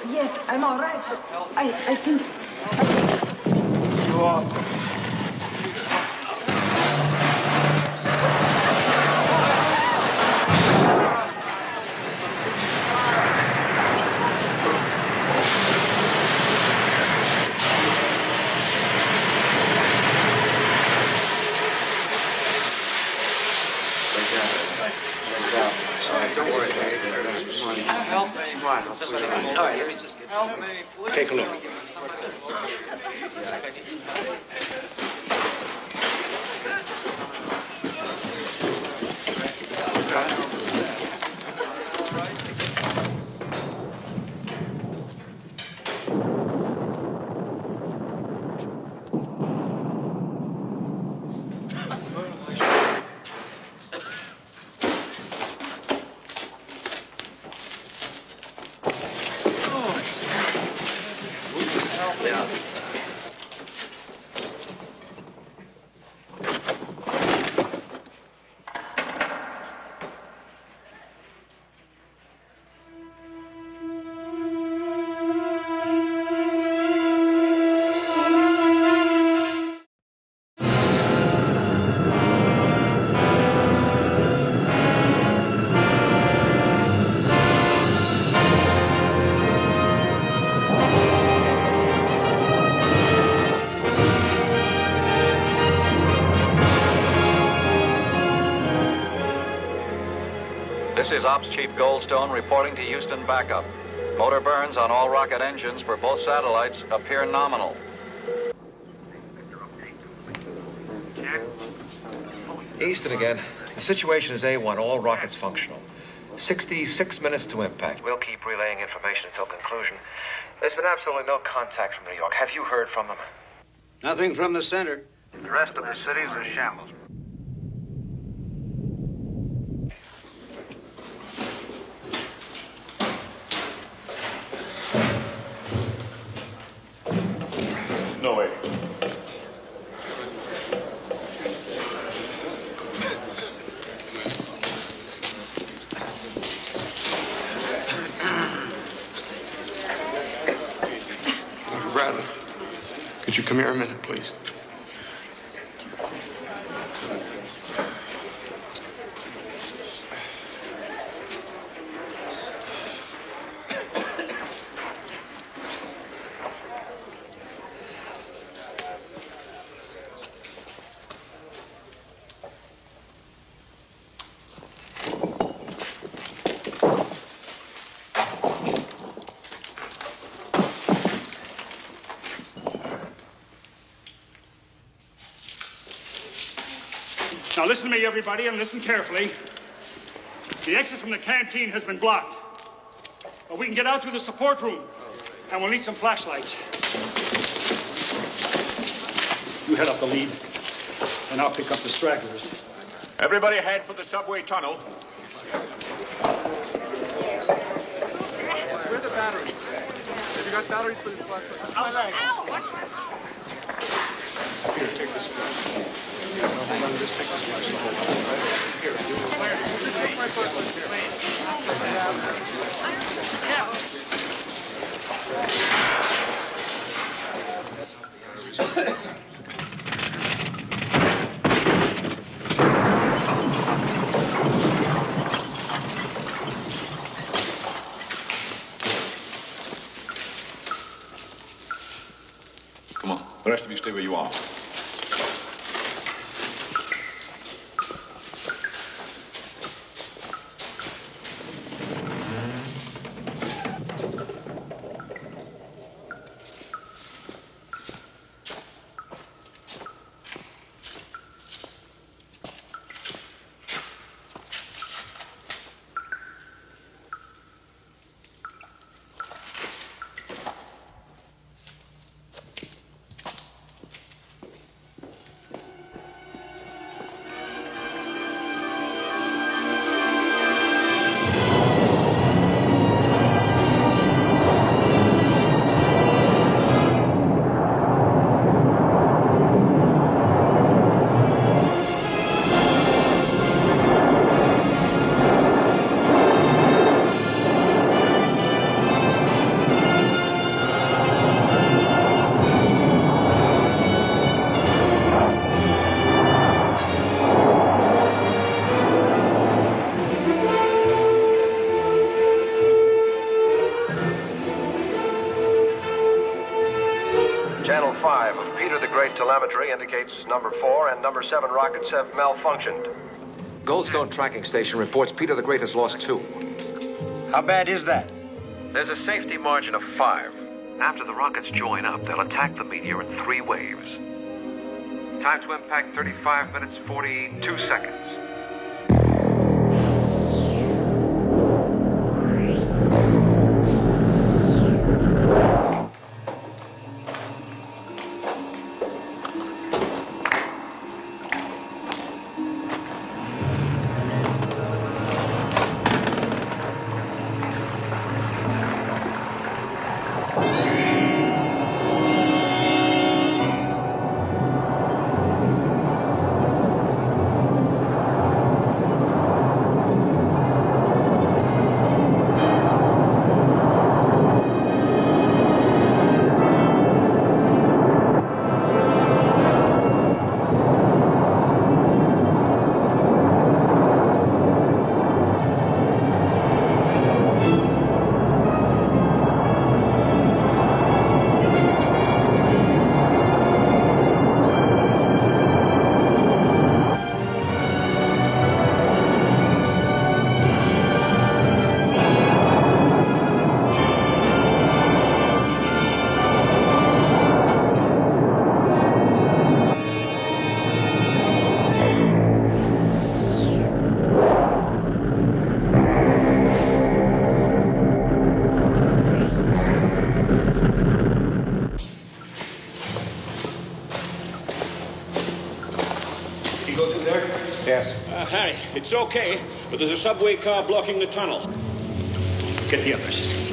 Yes, I'm all right, but I think... You are... Don't worry. Help me. All right, let me just get... Help me, please. Take a look. This is Ops Chief Goldstone reporting to Houston backup. Motor burns on all rocket engines for both satellites appear nominal. Houston again. The situation is A1, all rockets functional. 66 minutes to impact. We'll keep relaying information until conclusion. There's been absolutely no contact from New York. Have you heard from them? Nothing from the center. The rest of the city's a shambles. No way. Dr. Bradley, could you come here a minute, please? Now listen to me, everybody, and listen carefully. The exit from the canteen has been blocked. But we can get out through the support room, and we'll need some flashlights. You head up the lead, and I'll pick up the stragglers. Everybody head for the subway tunnel. Where are the batteries? Have you got batteries for this flashlight? Outside. Here, take this. Just take this flashlight. Here, do this. Come on, the rest of you stay where you are. Channel 5 of Peter the Great telemetry indicates number 4 and number 7 rockets have malfunctioned. Goldstone tracking station reports Peter the Great has lost 2. How bad is that? There's a safety margin of 5. After the rockets join up, they'll attack the Meteor in 3 waves. Time to impact 35 minutes 42 seconds. Harry, it's okay, but there's a subway car blocking the tunnel. Get the others.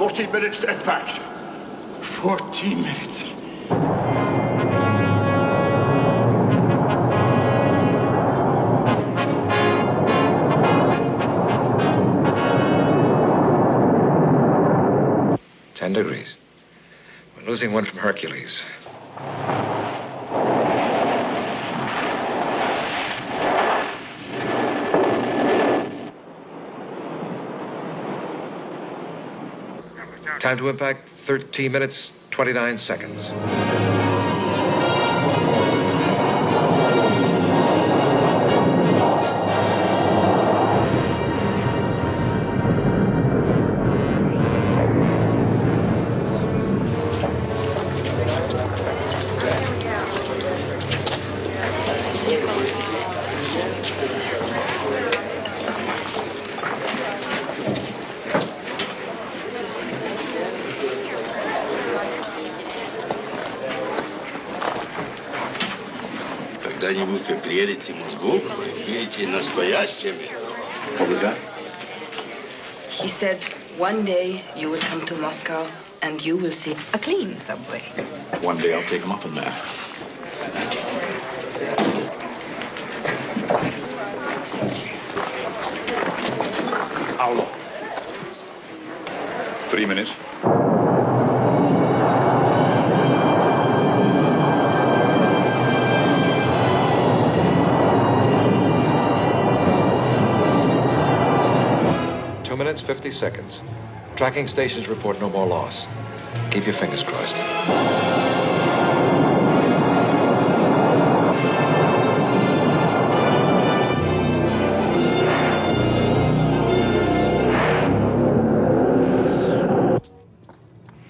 14 minutes to impact. 14 minutes. $10. We're losing one from Hercules. Time to impact, 13 minutes, 29 seconds. Когда-нибудь вы приедете в Москву, будете настоящими. What was that? He said, one day you will come to Moscow and you will see a clean subway. One day I'll take him up on that. How long? 3 minutes. Minutes, 50 seconds. Tracking stations report no more loss. Keep your fingers crossed.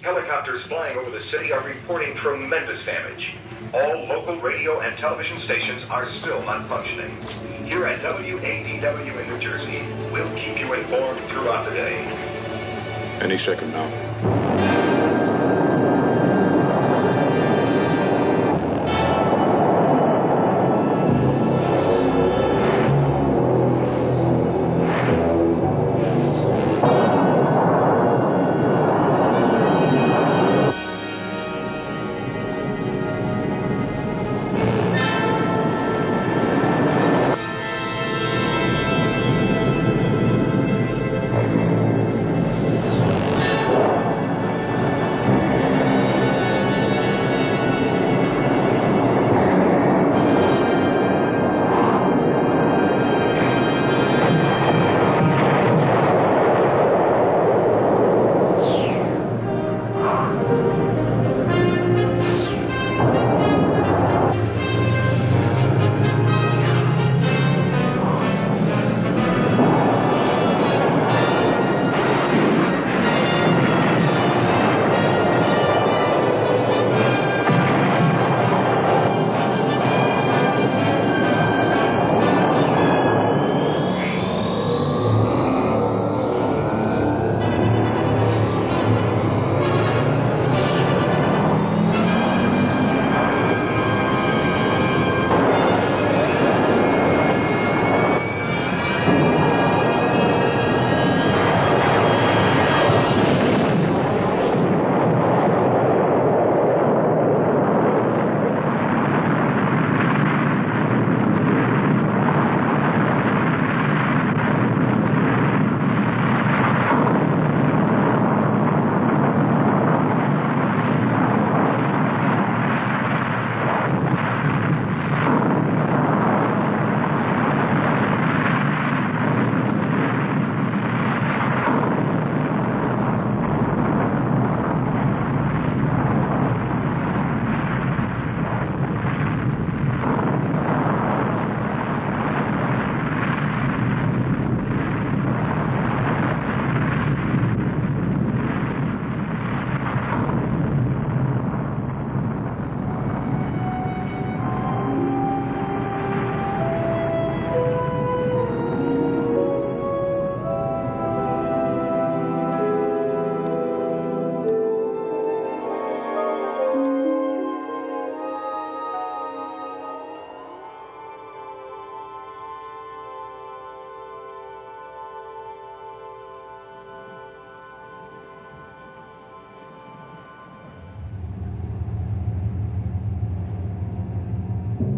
Helicopters flying over the city are reporting tremendous damage. All local radio and television stations are still not functioning. Here at WADW in New Jersey, we'll keep you informed throughout the day. Any second now. We're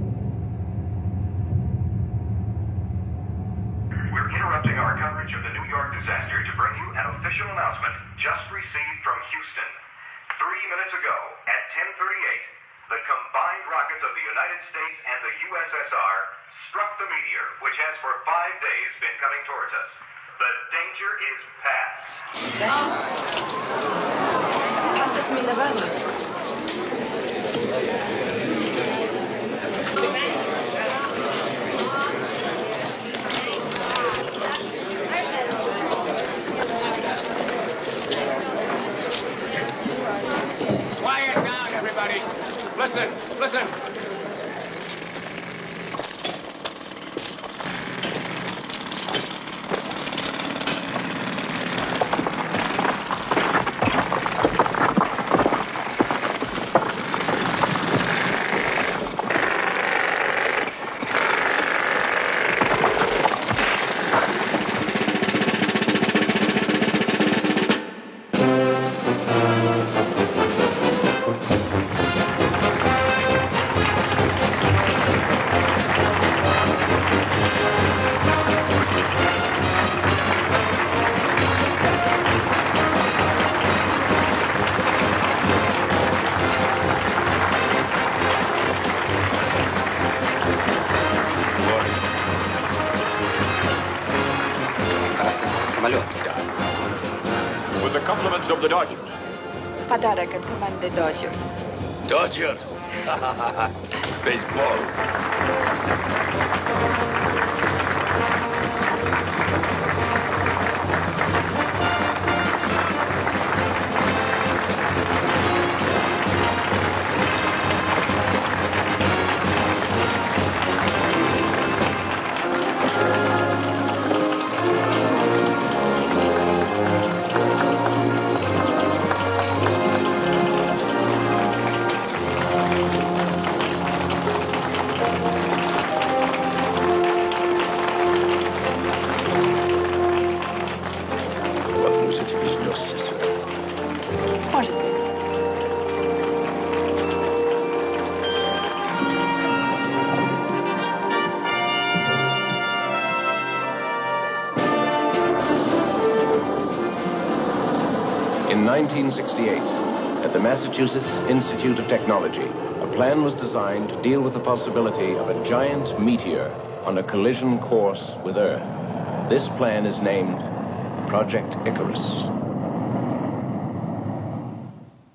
interrupting our coverage of the New York disaster to bring you an official announcement just received from Houston. 3 minutes ago, at 10:38, the combined rockets of the United States and the USSR struck the Meteor, which has for 5 days been coming towards us. The danger is past. Passt das mit der Wand? Quiet down, everybody. Listen, listen. With the compliments of the Dodgers. Подарок от команды Dodgers. Dodgers. Baseball. Может быть. In 1968, at the Massachusetts Institute of Technology, a plan was designed to deal with the possibility of a giant meteor on a collision course with Earth. This plan is named Project Icarus.